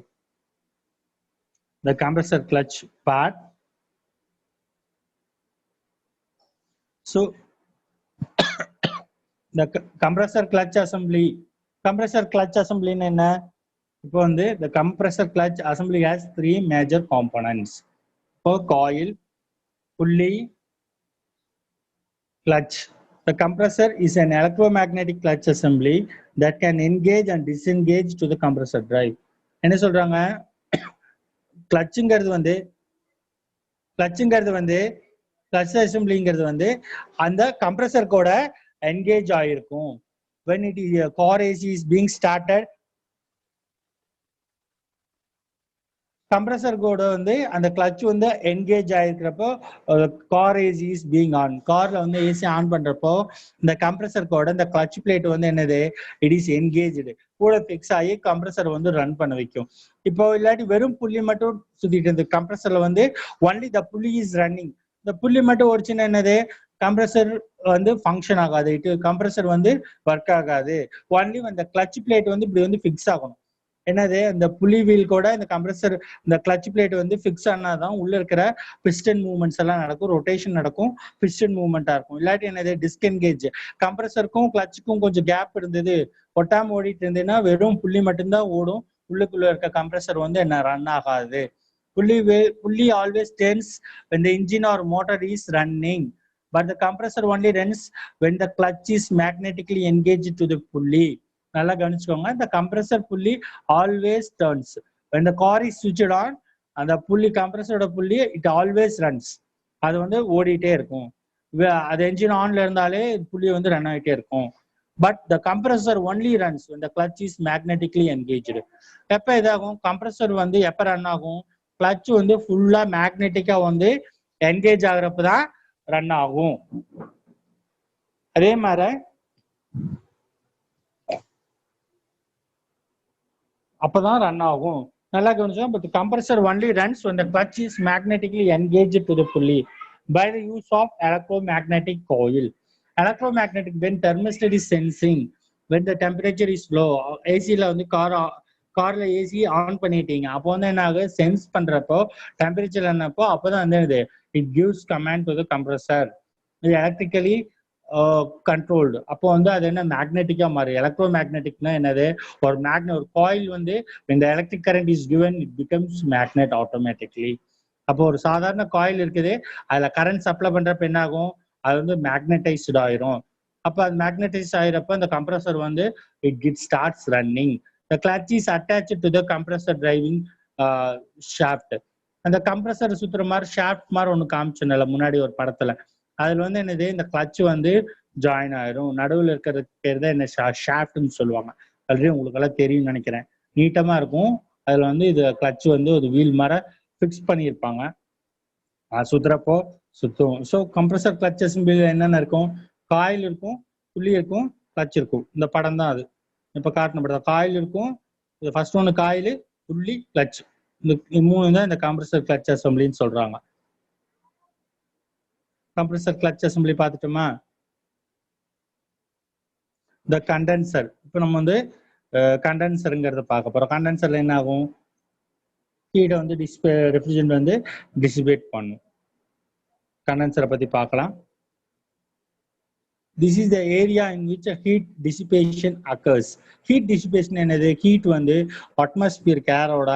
The compressor clutch part. So the compressor clutch assembly. Compressor clutch assembly என்ன? இப்போ வந்து the compressor clutch assembly has 3 major components. So coil, pulley, clutch. The compressor is an electromagnetic clutch assembly that can engage and disengage to the compressor drive. என்ன சொல்றாங்க, கிளட்சுங்கிறது வந்து clutch அசம்பிளிங்கிறது வந்து அந்த compressor கூட engage ஆயிருக்கும். when it is car AC is being started, compressor கூட வந்து அந்த கிளட்ச் வந்து என்கேஜ் ஆயிருக்கிறப்போ car AC is being on. கார்ல வந்து ஏசி ஆன் பண்றப்போ இந்த கம்ப்ரஸர் கூட இந்த கிளட்ச் பிளேட் வந்து என்னது, இட் இஸ் என்கேஜ்டு, கூட ஃபிக்ஸ் ஆகி கம்ப்ரஸர் வந்து ரன் பண்ண வைக்கும். இப்போ இல்லாட்டி வெறும் புள்ளி மட்டும் சுத்திட்டு இருந்து கம்ப்ரஸர்ல வந்து ஒன்லி த புள்ளி இஸ் ரன்னிங், இந்த புள்ளி மட்டும் ஓடிச்சுன்னா என்னது, கம்ப்ரஸர் வந்து ஃபங்க்ஷன் ஆகாது, கம்ப்ரஸர் வந்து ஒர்க் ஆகாது. ஒன்லி அந்த கிளட்ச் பிளேட் வந்து இப்படி வந்து ஃபிக்ஸ் ஆகணும். என்னது, அந்த புள்ளி வீல் கூட இந்த கம்ப்ரஸர் இந்த கிளட்ச் பிளேட் வந்து ஃபிக்ஸ் ஆனாதான் உள்ள இருக்கிற பிஸ்டன் மூவ்மெண்ட்ஸ் எல்லாம் நடக்கும், ரொட்டேஷன் நடக்கும், பிஸ்டன் மூவ்மெண்டா இருக்கும். இல்லாட்டி என்னது, டிஸ்கென்கேஜ். கம்ப்ரஸருக்கும் கிளட்சுக்கும் கொஞ்சம் கேப் இருந்தது, ஒட்டாம ஓடிட்டு இருந்ததுன்னா வெறும் புள்ளி மட்டும்தான் ஓடும், உள்ளுக்குள்ள இருக்க கம்ப்ரஸர் வந்து என்ன ரன் ஆகாது. புள்ளி always turns when the engine or motor is running, but the compressor only runs when the clutch is magnetically engaged to the pulley. நல்லா கவனிச்சுக்கோங்க, இந்த கம்ப்ரஸர் புள்ளி always turns when the car is switched on. அந்த புள்ளி கம்ப்ரஸரோட புள்ளி it always runs, அது வந்து ஓடிட்டே இருக்கும். அது என்ஜின் ஆன்ல இருந்தாலே புள்ளி வந்து ரன் ஆகிட்டே இருக்கும். But the compressor only runs when the clutch is magnetically engaged. எப்ப இதாகும், கம்ப்ரஸர் வந்து எப்ப ரன் ஆகும், கிளட்ச் வந்து ஃபுல்லா மேக்னெட்டிக்கா வந்து என்கேஜ் ஆகுறப்பதான் ரன் ஆகும். அதே மாதிரி அப்பதான் ரன் ஆகும். நல்லா கவனிச்சோம். But the compressor only runs when the clutch is magnetically engaged to the pulley by the use of electromagnetic coil. Electromagnetic, when thermistor is sensing when the temperature is low. AC-ல வந்து கார்ல AC on பண்ணிட்டீங்க, அப்போ வந்து என்ன ஆகுது, sense பண்றப்போ temperature என்னப்போ அப்போதான் வந்து it gives command to the compressor. இது எலக்ட்ரிக்கலி கண்ட்ரோல்டு. அப்போ வந்து அது என்ன, மேக்னெட்டிக்கா மாறி. எலக்ட்ரோ மேக்னெட்டிக்னா என்னது, ஒரு ஒரு காயில் வந்து இந்த electric current is given it becomes magnet automatically. அப்போ ஒரு சாதாரண காயில் இருக்குது, அதுல கரண்ட் சப்ளை பண்றப்ப என்ன ஆகும், அது வந்து மேக்னடைஸ்டு ஆயிரும். அப்போ அது மேக்னடைஸ் ஆயிரப்ப அந்த கம்ப்ரஸர் வந்து it starts running. The clutch is attached to the compressor driving shaft. அந்த கம்ப்ரஸர் சுத்துற மாதிரி ஷாஃப்ட் மாதிரி ஒன்று காமிச்சோம்ல முன்னாடி ஒரு படத்துல, அதுல வந்து என்னது, இந்த கிளட்ச் வந்து ஜாயின் ஆயிரும். நடுவில் இருக்கிறது பேர் தான் என்ன, ஷாஃப்ட்னு சொல்லுவாங்க. ஆல்ரெடி உங்களுக்கு எல்லாம் தெரியும்னு நினைக்கிறேன். நீட்டமா இருக்கும், அதுல வந்து இது கிளட்ச் வந்து ஒரு வீல் மாதிரி ஃபிக்ஸ் பண்ணியிருப்பாங்க, சுத்துறப்போ சுத்தும். ஸோ கம்ப்ரஸர் கிளட்ச் அசம்பிளில என்னென்ன இருக்கும், காயில் இருக்கும், புள்ளி இருக்கும், கிளட்ச் இருக்கும். இந்த படம் தான் அது. இப்போ காட்டணும் காயில் இருக்கும். இது ஃபர்ஸ்ட் ஒன்று காயில், புள்ளி, கிளச். இந்த 3 தான் இந்த கம்ப்ரஸர் கிளச் அசம்பிளின்னு சொல்றாங்க. கம்ப்ரஸர் கிளச் அசம்பிளி பார்த்துட்டோமா? இந்த கண்டென்சர், இப்போ நம்ம வந்து கண்டென்சருங்கிறத பார்க்க போறோம். கண்டென்சர்ல என்ன ஆகும்? ஹீட்டை வந்து ரெஃப்ரிஜரண்ட் வந்து டிசிபேட் பண்ணும். கண்டென்சரை பத்தி பார்க்கலாம். This is the area in which a heat dissipation occurs. Heat dissipation என்னது? ஹீட் வந்து அட்மாஸ்பியர் கேரோட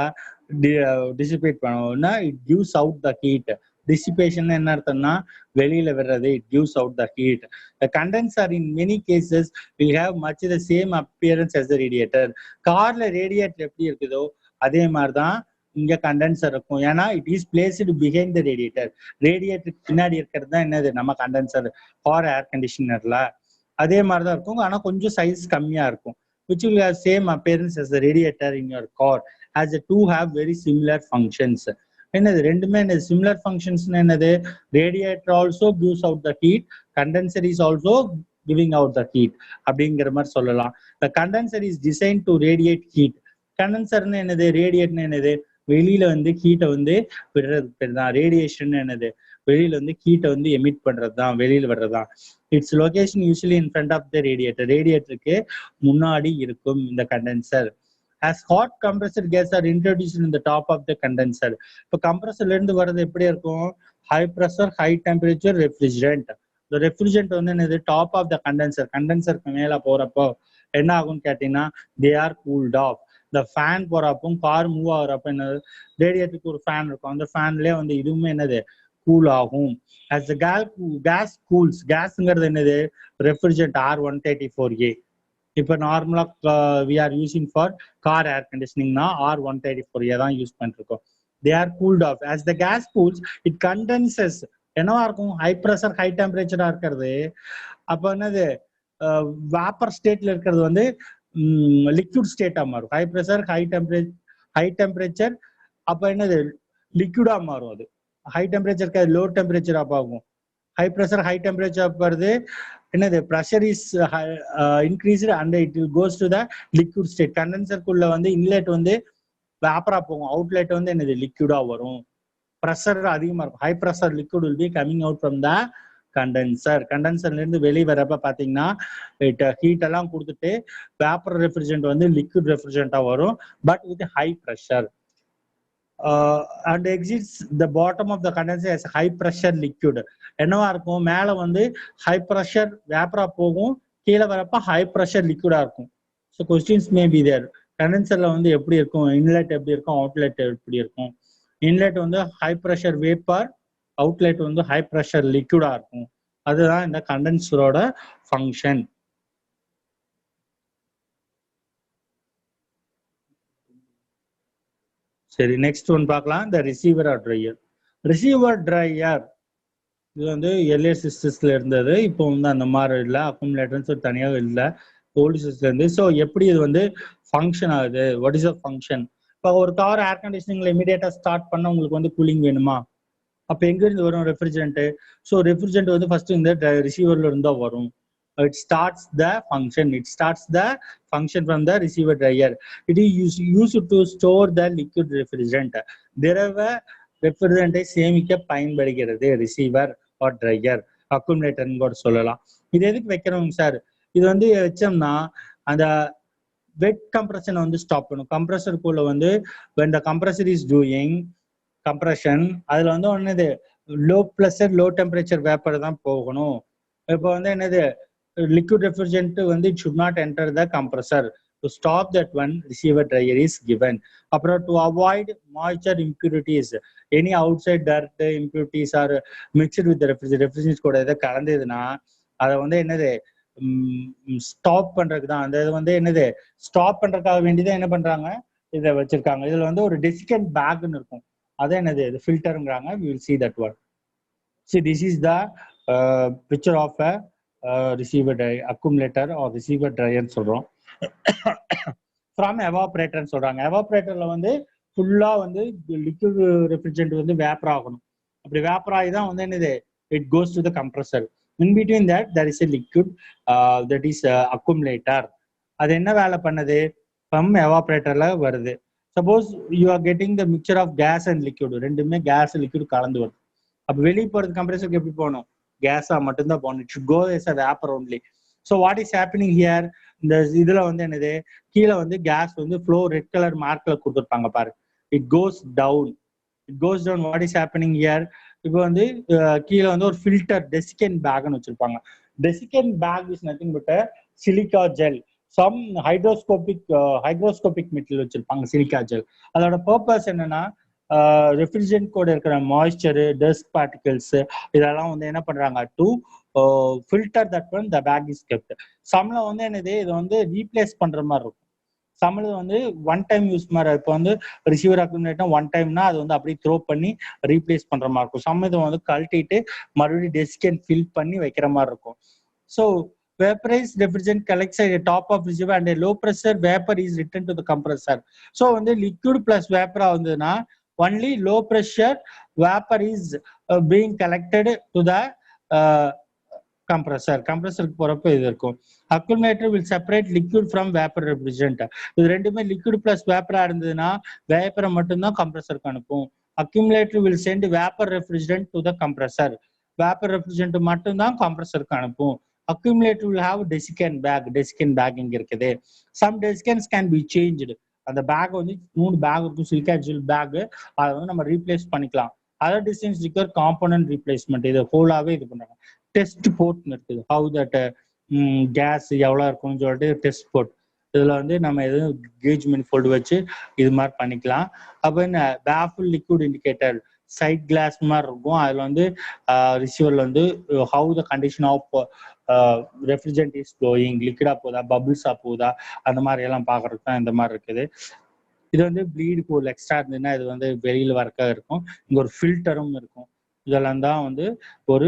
டிசிபேட் பண்ணுவோம்னா it gives out the heat. Dissipation என்ன அர்த்தம்னா வெளியில வர்றது. It gives out the heat. The condenser in many cases will have much the same appearance as the radiator. கார்ல radiator எப்படி இருக்குதோ அதே மாதிரிதான் இங்க கண்டென்சர் இருக்கும். ஏன்னா it is placed behind the radiator. ரேடியேட்டருக்கு பின்னாடி இருக்கிறது தான் என்னது? நம்ம கண்டென்சர் ஃபார் ஏர் கண்டிஷனர்ல அதே மாதிரிதான் இருக்கும். ஆனா கொஞ்சம் சைஸ் கம்மியா இருக்கும். which will have same appearance as the radiator in your car, as the two have very similar functions. என்னது? ரெண்டுமே என்னது? Similar functions. என்னது? Radiator also gives out the heat, condenser is also giving out the heat அப்படிங்கிற மாதிரி சொல்லலாம். the condenser is designed to radiate heat. கண்டென்சர்னு என்னது? ரேடியேட்னு என்னது? வெளியில வந்து ஹீட்டை வந்து விடுறது பேர் தான் ரேடியேஷன். என்னது? வெளியில வந்து ஹீட்டை வந்து எமிட் பண்றது தான், வெளியில வர்றதுதான். Its location usually in front of the radiator. ரேடியேட்டருக்கு முன்னாடி இருக்கும் இந்த condenser. as hot compressed gas are introduced in the top of the condenser. இப்போ கம்ப்ரஸர்ல இருந்து வர்றது எப்படி இருக்கும்? High pressure high temperature refrigerant. இந்த ரெஃப்ரிஜரண்ட் வந்து என்னது? Top of the condenser. கண்டென்சருக்கு மேல போறப்போ என்ன ஆகும்னு கேட்டீங்கன்னா தே ஆர் கூல்ட் ஆஃப். இந்த ஃபேன் போறப்போ கார் மூவ் ஆகுறப்ப என்னது? ரேடியேட்டருக்கு ஒரு ஃபேன் இருக்கும். அந்த ஃபேன்லயே வந்து இதுவுமே என்னது? கூல் ஆகும். as the gas cools. கேஸ்ங்கிறது என்னது? Refrigerant R134A. இப்போ நார்மலா we are using for car air conditioningனா R134A தான் யூஸ் பண்ணிருக்கோம். they are cooled off. as the gas cools it condenses. என்னவா இருக்கும்? ஹை ப்ரெஷர் ஹை டெம்பரேச்சரா இருக்கிறது. அப்போ என்னது? வேப்பர் ஸ்டேட்ல இருக்கிறது வந்து லிக்விட் ஸ்டேட்டா மாறும். ஹை ப்ரெஷர் ஹை டெம்பரேச்சர் அப்ப என்னது? லிக்விடா மாறும். அது ஹை டெம்பரேச்சருக்கு லோ டெம்பரேச்சர் அப்ப ஆகும். ஹை ப்ரெஷர் ஹை டெம்பரேச்சர் வருது என்னது? Pressure is increased and it goes to the liquid state. கண்டென்சருக்குள்ள வந்து இன்லெட் வந்து வேப்பரா போகும், அவுட்லெட் வந்து என்னது? லிக்விடா வரும். ப்ரெஷர் அதிகமா இருக்கும். High pressure liquid will be coming out from the condenser. கண்டென்சர்ல இருந்து வெளியே வரப்ப பாத்தீங்கன்னா ஹீட் எல்லாம் கொடுத்துட்டு வேப்பர் ரெஃப்ரிஜரண்ட் வந்து லிக்விட் ரெஃப்ரிஜரண்டா வரும், but with high pressure. and exits the bottom of the condenser as high pressure liquid. என்னவா இருக்கும்? மேல வந்து ஹை ப்ரெஷர் வேப்பரா போகும், கீழே வரப்ப ஹை ப்ரெஷர் லிக்விடா இருக்கும். So questions may be there. கண்டென்சர்ல வந்து எப்படி இருக்கும்? இன்லெட் எப்படி இருக்கும்? அவுட்லெட் எப்படி இருக்கும்? இன்லெட் வந்து ஹை ப்ரெஷர் வேப்பர், அவுட்லெட் வந்து ஹை ப்ரெஷர் லிக்விடா இருக்கும். அதுதான் இந்த கண்டென்சரோட ஃபங்க்ஷன். சரி, நெக்ஸ்ட் ஒன் பார்க்கலாம். இந்த receiver or dryer. Receiver dryer இது வந்து எல்ஏ சிஸ்டம்ஸ்ல இருந்தது. இப்போ வந்து அந்த மாதிரி இல்லை, அக்குமுலேட்டர்ஸ் தனியாக இல்லை, ஓல்டு சிஸ்டம்ல இருந்து. ஸோ எப்படி இது வந்து ஃபங்க்ஷன் ஆகுது? What is a function? இப்போ ஒரு கார் ஏர் கண்டிஷனிங்ல இமீடியட்டா ஸ்டார்ட் பண்ண உங்களுக்கு வந்து கூலிங் வேணுமா? அப்போ எங்க இருந்து வரும்? ரெஃப்ரிஜரண்ட். ஸோ ரெஃப்ரிஜரண்ட் வந்து ஃபர்ஸ்ட் இந்த ரிசீவர்ல இருந்தா வரும். It starts the function from the receiver dryer. It is used to store the liquid refrigerant. திரவ ரெஃப்ரிஜரண்டை சேமிக்க பயன்படுகிறது ரிசீவர் ஆர் ட்ரையர், அக்குமுலேட்டர்னு கூட சொல்லலாம். இது எதுக்கு வைக்கிறோம் சார்? இது வந்து வச்சோம்னா அந்த வெட் கம்ப்ரஷனை வந்து ஸ்டாப் பண்ணும். கம்ப்ரஸருக்குள்ள வந்து when the compressor is doing compression அதுல வந்து ஒன்னது low pressure low temperature vapour தான் போகணும். இப்போ வந்து என்னது? liquid refrigerant வந்து it should not enter the compressor. To stop that one, receiver dryer is given. அப்புறம் to avoid moisture impurities, any outside dirt impurities are mixed with the refrigerant கூட எதை கலந்ததுன்னா அதை வந்து என்னது? ஸ்டாப் பண்றதுக்கு தான். அந்த இது வந்து என்னது? ஸ்டாப் பண்றதுக்காக வேண்டிதான் என்ன பண்றாங்க? இதை வச்சிருக்காங்க. இதுல வந்து ஒரு டெசிகன்ட் பேக்னு இருக்கும், அதான் என்னது? இது ஃபில்டருங்கிறாங்க. we will see that one. See, this is the picture of a receiver dryer, accumulator or receiver dryer சொல்றோம். from evaporator சொல்றாங்க. எவாபரேட்டர்ல வந்து ஃபுல்லா வந்து லிக்விட் ரெஃப்ரிஜரண்ட் வந்து வேப்பர் ஆகணும். அப்படி வேப்பர் ஆகி தான் வந்து என்னது? it goes to the compressor. in between that there is a liquid that is accumulator. அது என்ன வேலை பண்ணுது? பம் எவாபரேட்டர்ல வருது. Suppose you are getting the mixture of gas and liquid, ரெண்டுமே கேஸ் லிக்விட் கலந்து வருது. அப்போ வெளியே போறது கம்ப்ரஸருக்கு எப்படி போகணும்? கேஸா மட்டும்தான் போகணும். It should go as a vapour only. So what is happening here? இந்த இதுல வந்து என்னது, கீழே வந்து கேஸ் வந்து ஃப்ளோ ரெட் கலர் மார்க்ல கொடுத்துருப்பாங்க பாரு. It goes down. It goes down. What is happening here? இப்போ வந்து கீழே வந்து ஒரு ஃபில்டர் டெசிகன் பேக்னு வச்சிருப்பாங்க. Desiccant bag is nothing but silica gel. Some hygroscopic material வச்சிருப்பாங்க, சிலிக்கா ஜெல். அதோட பர்பஸ் என்னன்னா, ரெஃப்ரிஜரண்ட் கூட இருக்கிற மாய்ஸ்சரு, டஸ்ட் பார்ட்டிகல்ஸ் இதெல்லாம் வந்து என்ன பண்றாங்க, to filter that one the bag is kept. சம்ல வந்து என்னது, இதை வந்து ரீப்ளேஸ் பண்ற மாதிரி இருக்கும். சம்ல வந்து ஒன் டைம் யூஸ் மாதிரி. இப்போ வந்து ரிசீவர் அக்யூமுலேட்டர் ஒன் டைம்னா அது வந்து அப்படியே த்ரோ பண்ணி ரீப்ளேஸ் பண்ற மாதிரி இருக்கும். சம் இதை வந்து கழட்டிட்டு மறுபடியும் டெஸ்கன் ஃபில் பண்ணி வைக்கிற மாதிரி இருக்கும். So vaporized refrigerant collects at the top of receiver and a low pressure vapor is returned to the compressor. So when the liquid plus vapor avunduna, only low pressure vapor is being collected to the compressor. Compressor போறப்ப இது இருக்கும். Accumulator will separate liquid from vapor refrigerant. இது ரெண்டுமே liquid plus vapor இருந்ததுன்னா vapor மட்டும்தான் கம்ப்ரஸருக்கு அனுப்பும். Accumulator will send vapor refrigerant to the compressor. Vapor refrigerant மட்டும்தான் கம்ப்ரஸருக்கு அனுப்பும். Accumulator will have desiccant bag. Desiccant bag இங்க இருக்குது. Some desiccants can be changed. அந்த பேக் வந்து 3 பேக் இருக்கும், சிலிக்கா ஜெல் பேக். அதை வந்து நம்ம ரீப்ளேஸ் பண்ணிக்கலாம். Other distance require component replacement. இதை ஃபுல்லாவே இது பண்றாங்க. டெஸ்ட் போர்ட் இருக்குது. ஹவு தட் கேஸ் எவ்வளோ இருக்கும்னு சொல்லிட்டு டெஸ்ட் போர்ட். இதுல வந்து நம்ம எதுவும் கேஜ் மெனிஃபோல்டு வச்சு இது மாதிரி பண்ணிக்கலாம். அப்போ என்ன, பேஃபுல் லிக்விட் இண்டிகேட்டர் சைட் கிளாஸ் மாதிரி இருக்கும். அதுல வந்து ரிசீவர்ல வந்து how the condition of refrigerant is flowing, லிக்விடா போதா, பபிள்ஸா போதா, அந்த மாதிரி எல்லாம் பாக்குறதுக்கு தான் இந்த மாதிரி இருக்குது. இது வந்து ப்ளீடு கோல் எக்ஸ்ட்ரா இருந்ததுன்னா இது வந்து வெளியில வரக்க இருக்கும். இங்க ஒரு ஃபில்டரும் இருக்கும். இதெல்லாம் தான் வந்து ஒரு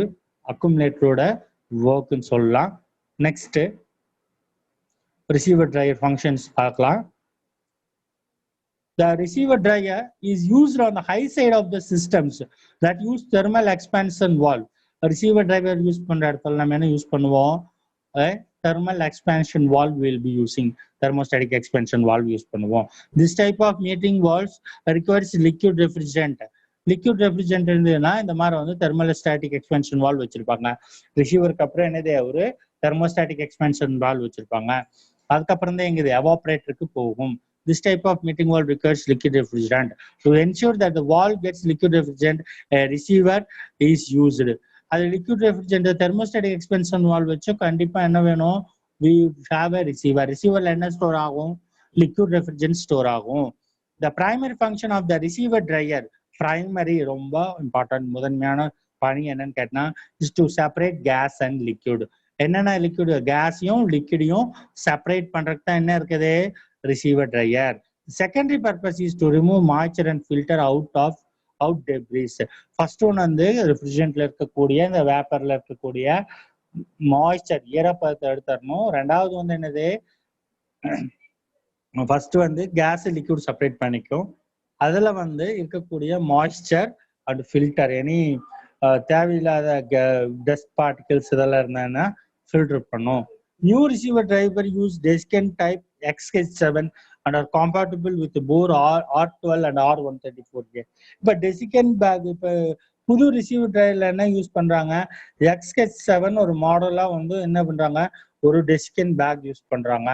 அக்குமுலேட்டரோட ஒர்க்னு சொல்லலாம். நெக்ஸ்ட் ரிசீவர் ட்ரையர் ஃபங்க்ஷன்ஸ் பார்க்கலாம். The receiver dryer is used on the high side of the systems that use thermal expansion valve. Receiver dryer use பண்ற இடத்துல நம்ம என்ன யூஸ் பண்ணுவோம்? Thermal expansion valve will be using. Thermostatic expansion valve use பண்ணுவோம். This type of metering valves requires liquid refrigerant. Liquid refrigerant இருந்ததுன்னா இந்த மாதிரி வந்து தெர்மோஸ்டாட்டிக் எக்ஸ்பென்ஷன் வால்வ் வச்சிருப்பாங்க. ரிசீவருக்கு அப்புறம் என்னது, ஒரு தெர்மோஸ்டாட்டிக் எக்ஸ்பென்ஷன் வால்வ் வச்சிருப்பாங்க. அதுக்கப்புறம் தான் எங்க எவாபரேட்டருக்கு போகும். This type of metering valve requires liquid refrigerant. To ensure that the valve gets liquid refrigerant, a receiver is used. அது liquid refrigerant thermostatic expansion valve வச்சு கண்டிப்பா என்ன வேணும், we have a receiver. receiverல என்ன ஸ்டோர் ஆகும், liquid refrigerant ஸ்டோர் ஆகும். The primary function of the receiver dryer, primary ரொம்ப important, முதன்மையான பணி என்னன்னு கேட்டா is to separate gas and liquid. என்னென்ன லிக்விட், கேஸையும் லிக்விடையும் செப்பரேட் பண்றதுக்கு தான் என்ன இருக்குது, receiver dryer. Secondary purpose is to remove moisture and filter out debris. First one வந்து ரெஃப்ரிஜரண்ட்ல இருக்கக்கூடிய இந்த வேப்பர்ல இருக்கக்கூடிய மாய்ஸ்சர், ஈரப்பதத்தை எடுத்துடணும். ரெண்டாவது வந்து என்னது, ஃபர்ஸ்ட் வந்து கேஸ் லிக்விட் செப்பரேட் பண்ணிக்கும். அதுல வந்து இருக்கக்கூடிய மாய்ஸ்சர் அண்ட் ஃபில்டர், எனி தேவையில்லாத டஸ்ட் பார்ட்டிகல்ஸ் இதெல்லாம் இருந்தாங்கன்னா ஃபில்டர் பண்ணும். New receiver driver use desiccant type XH7 and are compatible with both R12 and R134. இப்போ desiccant bag, இப்போ புது ரிசீவர் டிரைவர்ல என்ன யூஸ் பண்றாங்க, XH7 ஒரு மாடலா வந்து என்ன பண்றாங்க, ஒரு டெசிகன் பேக் யூஸ் பண்றாங்க.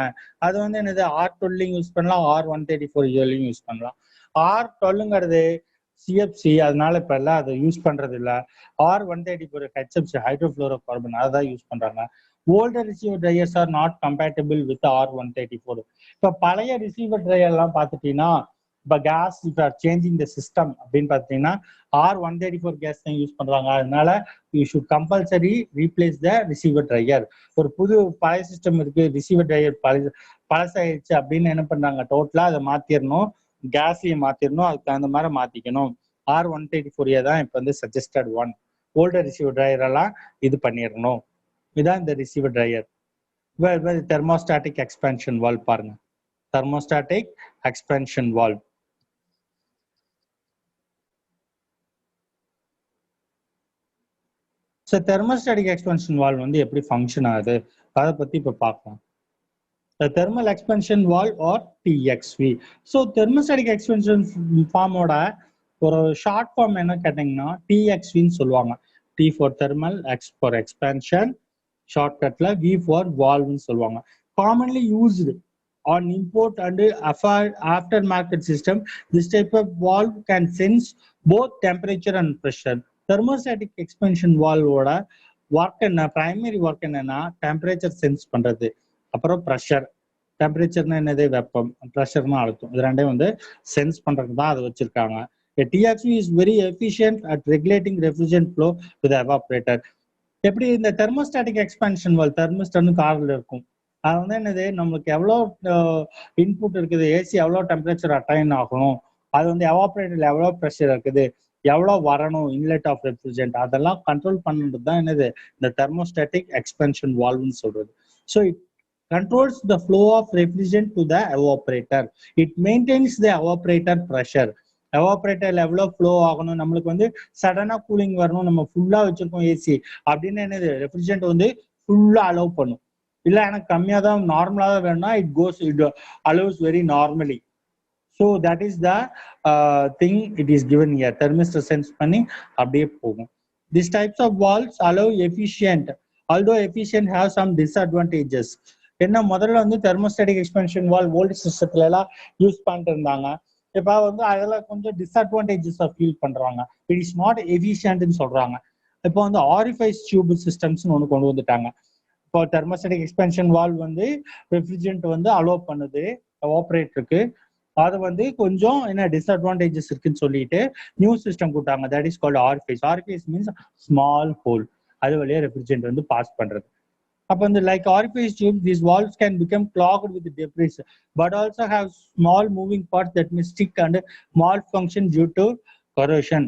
அது வந்து என்னது, R12 யூஸ் பண்ணலாம், R134 யூஸ் பண்ணலாம். R12ங்கிறது CFC, அதனால இப்ப எல்லாம் அதை யூஸ் பண்றது இல்லை. R134 HFC ஹைட்ரோஃப்ளோரோ கார்பன், அதான் யூஸ் பண்றாங்க. Older receiver dryers are not compatible with R134. இப்போ பழைய ரிசீவர் ட்ரையர் எல்லாம் பார்த்துட்டீங்கன்னா, இப்போ கேஸ் இப்போ சேஞ்சிங் த சிஸ்டம் அப்படின்னு பார்த்தீங்கன்னா R134 கேஸ் தான் யூஸ் பண்றாங்க. அதனால you should compulsory replace the receiver dryer. ஒரு புது பழைய சிஸ்டம் இருக்கு, ரிசீவர் ட்ரையர் பழசாயிடுச்சு அப்படின்னு என்ன பண்றாங்க, டோட்டலா அதை மாத்திரணும், கேஸையும் மாத்திரணும், அதுக்கு தகுந்த மாதிரி மாத்திக்கணும். R134 தான் இப்போ வந்து suggested one. Older receiver dryer எல்லாம் இது பண்ணிடணும். இதான் இந்த receiver dryer. Thermostatic expansion valve பாருங்க, thermostatic expansion valve. So thermostatic expansion valve வந்து எப்படி ஃபங்க்ஷன் ஆகுது அதை பத்தி இப்போ பார்க்கலாம். the thermal expansion valve or TXV. So thermostatic expansion form ஓட ஒரு ஷார்ட் ஃபார்ம் என்ன கேட்டீங்கன்னா TXV ன்னு சொல்லுவாங்க. T for thermal, X for expansion, ஷார்ட்கட்ல V for valve ன்னு சொல்லுவாங்க. Commonly used on import and aftermarket system, this type of valve can sense both temperature and pressure. Thermostatic expansion valve ஓட work என்ன, primary work என்னன்னா temperature sense பண்றது, அப்புறம் pressure. டெம்பரேச்சர்னா என்னது, வெப்பம், ப்ரெஷர்னா அழுத்தம். இது ரெண்டையும் வந்து சென்ஸ் பண்றதுக்கு தான் அதை வச்சிருக்காங்க. TXV is very efficient at regulating refrigerant flow to the evaporator. எப்படி இந்த தெர்மோஸ்டாட்டிக் எக்ஸ்பான்ஷன் வால்வ், தெர்மோஸ்டாட்னு கார்ல இருக்கும், அது வந்து என்னது, நம்மளுக்கு எவ்வளோ இன்புட் இருக்குது, ஏசி எவ்வளோ டெம்பரேச்சர் அட்டைன் ஆகணும், அது வந்து எவாபரேட்டர்ல எவ்வளோ ப்ரெஷர் இருக்குது, எவ்வளோ வரணும் இன்லெட் ஆஃப் ரெஃப்ரிஜரண்ட், அதெல்லாம் கண்ட்ரோல் பண்ணுறது தான் என்னது இந்த தெர்மோஸ்டாட்டிக் எக்ஸ்பென்ஷன் வால்வ்னு சொல்றது. So it controls the flow of refrigerant to the evaporator. It maintains the evaporator pressure. எவாபரேட்டர்ல எவ்வளோ ஃப்ளோ ஆகணும், நம்மளுக்கு வந்து சடனா கூலிங் வரணும், நம்ம ஃபுல்லா வச்சிருக்கோம் ஏசி அப்படின்னு என்னது ரெஃப்ரிஜரண்ட் வந்து ஃபுல்லா அலோவ் பண்ணும். இல்லை எனக்கு கம்மியாக தான் நார்மலாக தான் வேணும்னா it allows very normally. So that is the thing it is given here. Thermistor sense பண்ணி அப்படியே போகும். This types of valves allow efficient, although efficient have some disadvantages. என்ன, முதல்ல வந்து தெர்மோஸ்டாட்டிக் எக்ஸ்பென்ஷன் வால்வ் ஓல்டு சிஸ்டத்துல எல்லாம் யூஸ் பண்ணிட்டு இருந்தாங்க. இப்போ வந்து அதெல்லாம் கொஞ்சம் டிஸ்அட்வான்டேஜஸ் ஃபீல் பண்றாங்க. இட் இஸ் நாட் எஃபிஷியன்ட்னு சொல்றாங்க. இப்போ வந்து ஆரிஃபைஸ் டியூப் சிஸ்டம்ஸ்னு ஒன்று கொண்டு வந்துட்டாங்க. இப்போ தெர்மோஸ்டாட்டிக் எக்ஸ்பென்ஷன் வால்வ் வந்து ரெஃப்ரிஜரண்ட் வந்து அலோவ் பண்ணுது எவாபரேட்டருக்கு. அது வந்து கொஞ்சம் என்ன டிஸ்அட்வான்டேஜஸ் இருக்குன்னு சொல்லிட்டு நியூ சிஸ்டம் கொடுத்தாங்க. That is called orifice. Orifice means small whole, அது வழியா ரெஃப்ரிஜரண்ட் வந்து பாஸ் பண்றது. அப்போ இந்த like orifice tube, these valves can become clogged with debris but also have small moving parts that may stick and malfunction due to corrosion.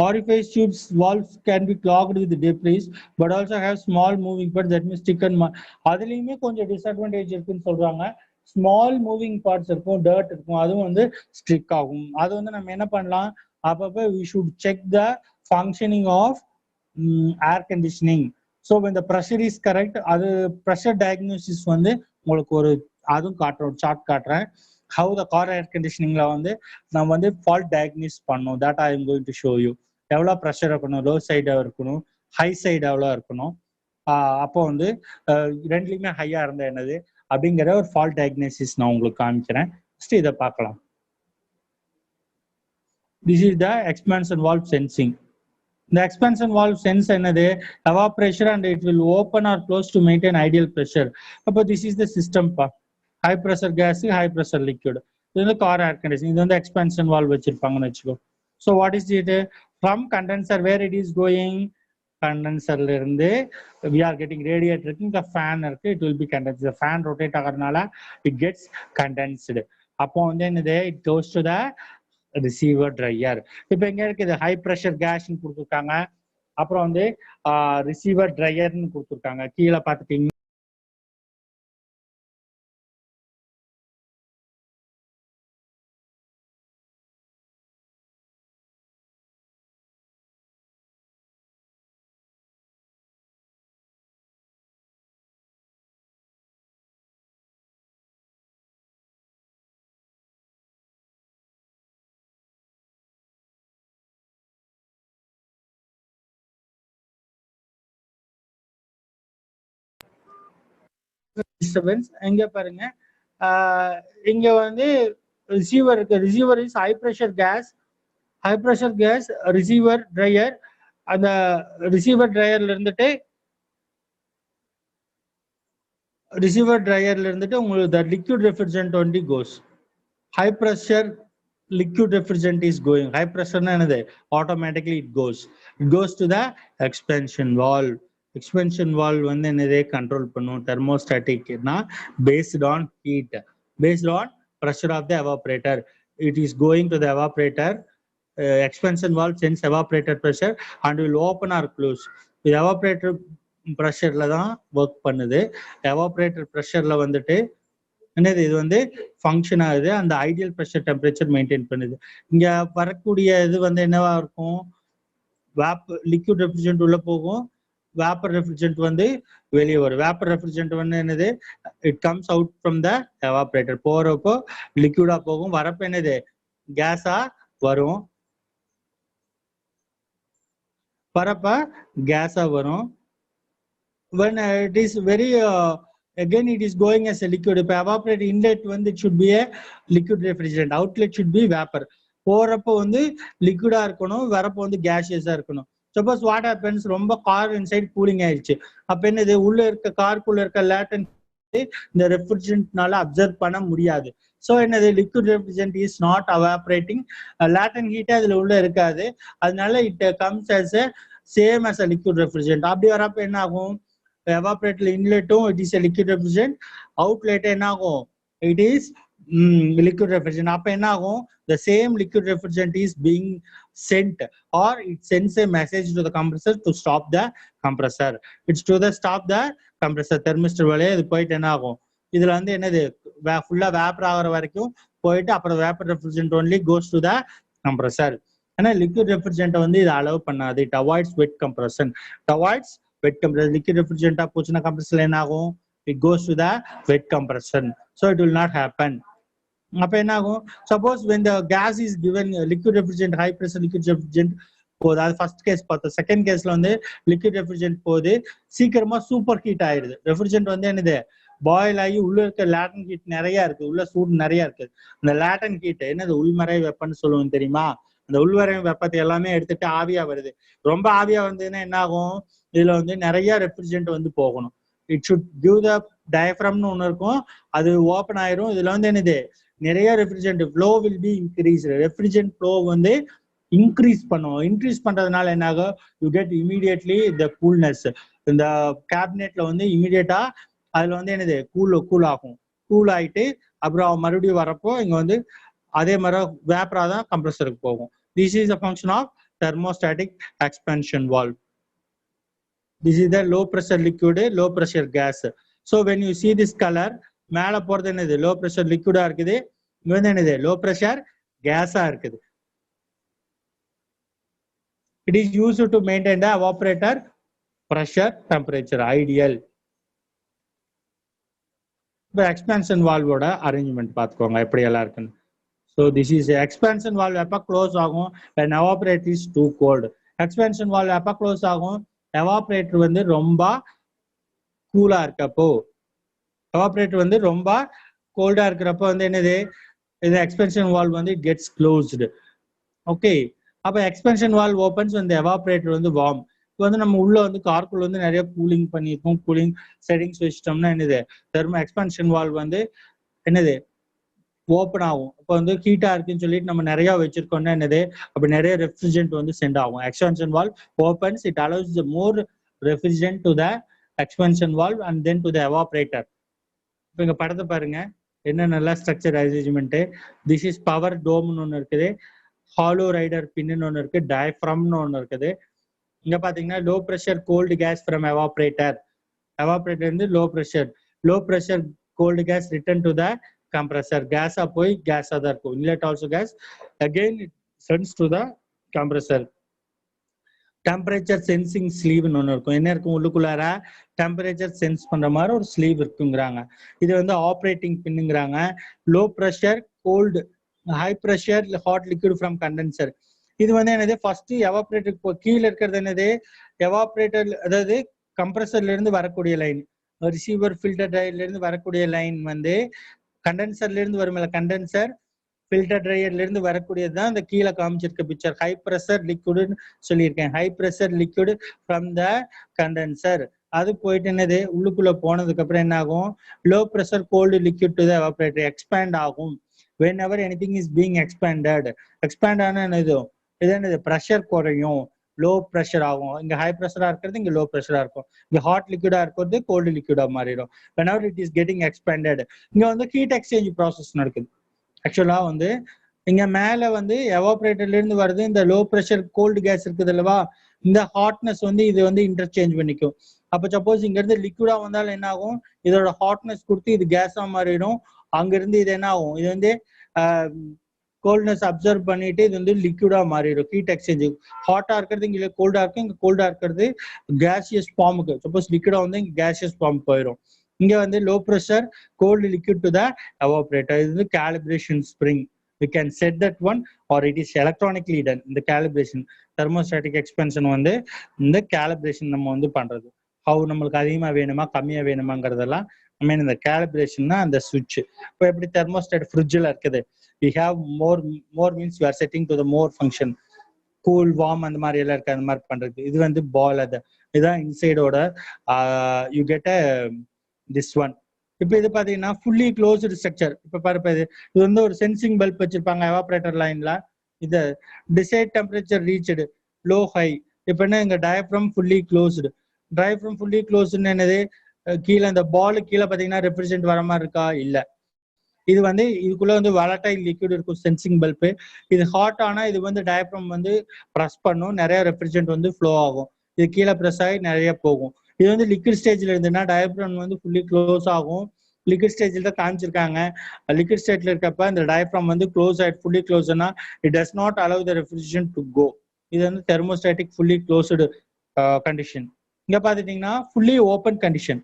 Orifice tubes valves can be clogged with debris but also have small moving parts that may stick and அதுலயுமே கொஞ்சம் disadvantage இருக்குன்னு சொல்றாங்க. Small moving parts இருக்கும், dirt இருக்கும், அதுவும் வந்து ஸ்ட்ரிக் ஆகும். அது வந்து நம்ம என்ன பண்ணலாம், அப்பப்போ we should check the functioning of air conditioning. So when the pressure is correct, அது pressure diagnosis வந்து உங்களுக்கு ஒரு அதுவும் காட்டுறோம், சார்ட் காட்டுறேன். how the car air conditioningல வந்து நம்ம வந்து fault diagnose பண்ணோம். that I am going to show you. எவ்வளோ ப்ரெஷர் இருக்கணும், லோ சைடாக இருக்கணும், ஹை சைடு எவ்வளோ இருக்கணும், அப்போ வந்து ரெண்டுலையுமே ஹையா இருந்தா என்னது அப்படிங்கிற ஒரு ஃபால்ட் டயக்னோசிஸ் நான் உங்களுக்கு காமிக்கிறேன். ஃபர்ஸ்ட் இதை பார்க்கலாம். This is the expansion valve sensing. The expansion valve sense என்னது evaporation and it will open or close to maintain ideal pressure. அப்போ this is the system part. High pressure gas, high pressure liquid. இது வந்து car air conditioning. இது வந்து expansion valve வச்சிருப்பாங்கன்னு வச்சுக்கோ. So what is it? From condenser, where it is going? கண்டென்சர்ல இருந்து we are getting radiator இருக்கு, இந்த fan இருக்கு, it will be condensed. The fan rotate ஆகறதுனால it gets condensed. அப்போ வந்து என்னது it goes to the receiver dryer. இப்போ எங்க இருக்குது ஹை ப்ரெஷர் கேஸ்ன்னு கொடுத்துருக்காங்க, அப்புறம் வந்து ரிசீவர் ட்ரையர்னு கொடுத்துருக்காங்க. கீழே பார்த்துட்டீங்க டிஸ்டர்பன்ஸ். எங்க பாருங்க, இங்க வந்து ரிசீவர் இருக்கு. Receiver is high pressure gas, high pressure gas receiver dryer. அந்த ரிசீவர் ட்ரையர்ல இருந்துட்டு உங்களுக்கு the liquid refrigerant only goes. High pressure liquid refrigerant is going. High pressure na enadhu automatically it goes to the expansion valve. Expansion valve வந்து என்னதே control பண்ணும். Thermostatic based on heat, based on pressure of the evaporator. It is going to the evaporator. Expansion valve sends evaporator pressure and will open or close. இது evaporator ப்ரெஷர்ல தான் work பண்ணுது. Evaporator ப்ரெஷர்ல வந்துட்டு என்னது இது வந்து ஃபங்க்ஷன் ஆகுது, அந்த ஐடியல் ப்ரெஷர் டெம்பரேச்சர் மெயின்டைன் பண்ணுது. இங்க வரக்கூடிய இது வந்து என்னவா இருக்கும், லிக்விட் ரெஃப்ரிஜரண்ட் உள்ள போகும், வேப்பர் ரெஃப்ரிஜரண்ட் வந்து வெளியே வரும். வேப்பர் ரெஃப்ரிஜரண்ட் வந்து என்னது, it comes out from the evaporator. போறப்போ லிக்விடா போகும், வரப்ப என்னது கேஸா வரும், வரப்ப கேஸா வரும். When it is very again it is going as a liquid. இப்போ evaporate inlet வந்து it should be a liquid refrigerant, outlet should be vapor. போறப்போ வந்து லிக்விடா இருக்கணும், வரப்போ வந்து கேஷியஸா இருக்கணும். சப்போஸ் வாட் ஹேப்பன்ஸ், ரொம்ப கார் இன்சைட் கூலிங் ஆயிடுச்சு, அப்ப என்னது உள்ள இருக்க காருக்குள்ள இருக்க லேட்டன் இந்த ரெஃப்ரிஜரண்ட்னால அப்சர்வ் பண்ண முடியாது. ஸோ என்னது liquid refrigerant is not evaporating, latent ஹீட்டே அதுல உள்ள இருக்காது, அதனால it comes as a same as a liquid refrigerant. அப்படி வரப்ப என்ன ஆகும், evaporator inletum it is a liquid refrigerant, outlet என்ன ஆகும் it is liquid refrigerant. அப்ப என்ன ஆகும், the same liquid refrigerant is being sent or it sends a message to the compressor to stop the compressor. It's to the stop the compressor thermistor வழியா இது போயிட்டு என்ன ஆகும், இதுல வந்து என்னது ஃபுல்லா வேப்பர் ஆகிற வரைக்கும் போயிட்டு அப்புறம் vapour refrigerant only goes to the compressor. ஆனா லிக்விட் ரெஃப்ரிஜரண்ட் வந்து இது அலோவ் பண்ணாது. It avoids wet compression, it avoids wet compression. Liquid ரெஃப்ரிஜரண்டா போச்சுன்னா கம்ப்ரஸர்ல என்ன ஆகும், it goes to the wet compression, so it will not happen. அப்ப என்ன ஆகும், suppose when the gas is given liquid refrigerant, high pressure liquid refrigerant போகுது, அது ஃபர்ஸ்ட் கேஸ் பார்த்தோம். செகண்ட் கேஸ்ல வந்து லிக்விட் ரெஃப்ரிஜரண்ட் போகுது, சீக்கிரமா சூப்பர் ஹீட் ஆயிடுது. ரெஃப்ரிஜரண்ட் வந்து என்னது பாயில் ஆகி உள்ள இருக்க லேட்டன் ஹீட் நிறைய இருக்கு, உள்ள சூடு நிறைய இருக்கு. அந்த லேட்டன் ஹீட் என்னது உள்மறை வெப்பம்னு சொல்லுவோம் தெரியுமா, அந்த உள்வரை வெப்பத்தை எல்லாமே எடுத்துட்டு ஆவியா வருது. ரொம்ப ஆவியா வந்ததுன்னா என்ன ஆகும், இதுல வந்து நிறைய ரெஃப்ரிஜரண்ட் வந்து போகணும். இட் ஷுட் கிவ் த டயஃப்ரம்னு ஒன்று இருக்கும், அது ஓப்பன் ஆயிரும். இதுல வந்து என்னது நிறைய refrigerant flow will be increase, refrigerant flow வந்து இன்க்ரீஸ் பண்ணுவோம். இன்க்ரீஸ் பண்றதுனால என்ன ஆகும், you get immediately the coolness. இந்த கேபினெட்ல வந்து இமீடியட்டா அதுல வந்து என்னது கூல் ஆகும். கூல் ஆயிட்டு அப்புறம் மறுபடியும் வரப்போ இங்க வந்து அதே மாதிரி வேப்பரா தான் கம்ப்ரஸருக்கு போகும். This is a function of thermostatic expansion valve. This is the low pressure liquid, low pressure gas. So when you see this color, மேல போறது என்னது low pressure liquid இருக்குது, இங்க வந்து என்னது low pressure gas இருக்குது. It is used to maintain the evaporator pressure temperature ideal. இப்போ expansion வால்வோட arrangement பார்த்துக்கோங்க எப்படி எல்லாம் இருக்குன்னு. So this is expansion valve எப்ப க்ளோஸ் ஆகும், when evaporator is too cold. expansion valve எப்ப க்ளோஸ் ஆகும், evaporator வந்து ரொம்ப கூலா இருக்கப்போ. evaporator வந்து ரொம்ப கோல்டா இருக்கிறப்போ வந்து என்னது, இது expansion valve வந்து it gets closed. ஓகே, அப்ப expansion valve opens when the evaporator வந்து warm. இப்போ வந்து நம்ம உள்ள வந்து கார்க்குள்ள வந்து நிறைய கூலிங் பண்ணியிருக்கோம், கூலிங் செட்டிங்ஸ் வச்சிட்டோம்னா என்னது தெர்மோ எக்ஸ்பான்ஷன் வால்வ் வந்து என்னது ஓப்பன் ஆகும். இப்போ வந்து ஹீட்டா இருக்குன்னு சொல்லிட்டு நம்ம நிறைய வச்சிருக்கோம்னா என்னது, அப்ப நிறைய ரெஃப்ரிஜரண்ட் வந்து சென்ட் ஆகும். Expansion valve opens, it allows the more refrigerant to the expansion valve and then to the evaporator. இப்போ இங்க படத்தை பாருங்க, என்ன நல்லா structure arrangement. This is power டோம்னு ஒன்று இருக்குது, ஹாலோ ரைடர் பின்னு ஒன்று இருக்கு, டயஃப்ரம்னு ஒன்று இருக்குது. இங்க பாத்தீங்கன்னா low pressure cold gas from evaporator. Evaporator வந்து low pressure cold gas return to the compressor. கேஸா போய் கேஸா தான் இருக்கும். inlet also gas, again it sends to the compressor. temperature sensing sleeve ன்னு ஒன்று இருக்கும். என்ன இருக்கும் உள்ளுக்குள்ளார, டெம்பரேச்சர் சென்ஸ் பண்ற மாதிரி ஒரு ஸ்லீவ் இருக்குங்கிறாங்க. இது வந்து ஆப்ரேட்டிங் பின்னுங்கிறாங்க. Low pressure cold, high pressure hot liquid from condenser. இது வந்து என்னது ஃபர்ஸ்ட் எவாபரேட்டர் கீழே இருக்கிறது என்னது எவாபரேட்டர், அதாவது கம்ப்ரஸர்ல இருந்து வரக்கூடிய லைன், ரிசீவர் ஃபில்டர் ட்ரையர்ல இருந்து வரக்கூடிய லைன் வந்து கண்டென்சர்ல இருந்து வரும். கண்டென்சர் ஃபில்டர் ட்ரையர்ல இருந்து வரக்கூடியது தான் இந்த கீழே காமிச்சிருக்க பிக்சர். ஹை ப்ரெஷர் லிக்விட்னு சொல்லியிருக்கேன். High pressure liquid from the condenser. அது போயிட்டு என்னது உள்ளுக்குள்ள போனதுக்கு அப்புறம் என்ன ஆகும், low pressure cold liquid to the evaporator expand ஆகும். whenever anything is being expanded, expand ஆனா என்னது, இது என்னது ப்ரெஷர் குறையும், லோ ப்ரெஷர் ஆகும். இங்க ஹை ப்ரெஷரா இருக்கிறது இங்க லோ ப்ரெஷரா இருக்கும். இங்க ஹாட் லிக்விடா இருக்கிறது கோல்டு லிக்விடா மாறிடும். whenever it is getting expanded, இங்க வந்து ஹீட் எக்ஸ்சேஞ்ச் ப்ராசஸ் நடக்குது. ஆக்சுவலா வந்து இங்க மேல வந்து எவாபரேட்டர்ல இருந்து வருது இந்த லோ ப்ரெஷர் கோல்டு கேஸ் இருக்குது அல்லவா, இந்த ஹாட்னஸ் வந்து இது வந்து இன்டர்சேஞ்ச் பண்ணிக்கும். அப்ப சப்போஸ் இங்க இருந்து லிக்விடா வந்தாலும் என்ன ஆகும், இதோட ஹாட்னஸ் கொடுத்து இது கேஸா மாறிடும். அங்க இருந்து இது என்ன ஆகும், இது வந்து கோல்ட்னஸ் அப்சர்வ் பண்ணிட்டு இது வந்து லிக்விடா மாறிடும். ஹீட் எக்ஸ்சேஞ்ச் ஹாட்டா இருக்கிறது இங்க கோல்டா இருக்கும், இங்க கோல்டா இருக்கிறது கேசியஸ் ஃபார்முக்கு. சப்போஸ் லிக்விடா வந்து இங்க கேசியஸ் ஃபார்ம் போயிடும். இங்க வந்து low pressure cold liquid to the evaporator. இது வந்து calibration spring. We can set that one or it is electronically done. இந்த calibration thermostatic expansion வந்து இந்த calibration நம்ம வந்து பண்றது. How நம்மளுக்கு அதிகமா வேணுமா கம்மியா வேணுமாங்கிறதெல்லாம் I mean இந்த calibration அந்த சுவிட்ச். இப்போ எப்படி தெர்மோஸ்டாட் ஃப்ரிட்ஜில் இருக்குது, we have more means we are setting to the more function, cool warm அந்த மாதிரி எல்லாம் இருக்கு. அந்த மாதிரி பண்றது இது வந்து பால். அது இதுதான் இன்சைடோட யூ கெட் திஸ் ஒன். இப்போ இது பாத்தீங்கன்னா ஃபுல்லி க்ளோஸ்டு ஸ்ட்ரக்சர். இப்போ பாருப்ப இது வந்து ஒரு சென்சிங் பல்ப் வச்சிருப்பாங்க எவாபரேட்டர் லைன்ல. இது desired temperature reached low high. இப்போ என்ன இங்க diaphragm fully closed. Diaphragm fully க்ளோஸ்டுன்னு என்னது, கீழே இந்த பால் கீழே பாத்தீங்கன்னா ரெஃப்ரிஜரண்ட் வர மாதிரி இருக்கா, இல்ல. இது வந்து இதுக்குள்ள வந்து வாலடைல் லிக்விட் இருக்கும் சென்சிங் பல்ப். இது ஹாட் ஆனா இது வந்து டயப்ரம் வந்து ப்ரெஸ் பண்ணும், நிறைய ரெஃப்ரிஜரண்ட் வந்து ஃப்ளோ ஆகும். இது கீழே ப்ரெஸ் ஆகி நிறைய போகும். இது வந்து லிக்விட் ஸ்டேஜ்ல இருந்துன்னா டயப்ரம் வந்து ஃபுல்லி க்ளோஸ் ஆகும். லிக்விட் ஸ்டேஜில் தான் காமிச்சிருக்காங்க. லிக்விட் ஸ்டேட்ல இருக்கப்ப இந்த டயப்ரம் வந்து க்ளோஸ் ஆயிட்டு ஃபுல்லி க்ளோஸ்னா it does not allow the refrigerant to go. இது வந்து தெர்மோஸ்டாட்டிக் ஃபுல்லி க்ளோஸ்டு கண்டிஷன். இங்க பாத்துட்டீங்கன்னா fully open condition.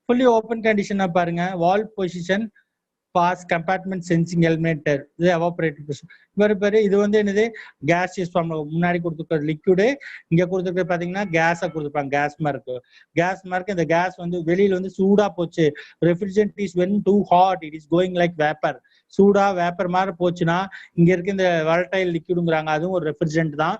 Fully open கண்டிஷனா பாருங்க, valve position pass compartment sensing eliminator, இது எவாபரேட்டர் ப்ரெஷர். இவர் பேரு இது வந்து என்னது கேசியஸ் ஃபார்ம். முன்னாடி கொடுத்துருக்க லிக்விடு இங்க கொடுத்துருக்க பாத்தீங்கன்னா கேஸா கொடுத்துருப்பாங்க. Gas mark gas mark. இந்த கேஸ் வந்து வெளியில வந்து சூடா போச்சு. Refrigerant is when too hot it is going like vapour. சூடா வேப்பர் மாதிரி போச்சுன்னா இங்க இருக்க இந்த வாலடைல் லிக்விடுங்கிறாங்க, அதுவும் ஒரு ரெஃப்ரிஜரண்ட் தான்.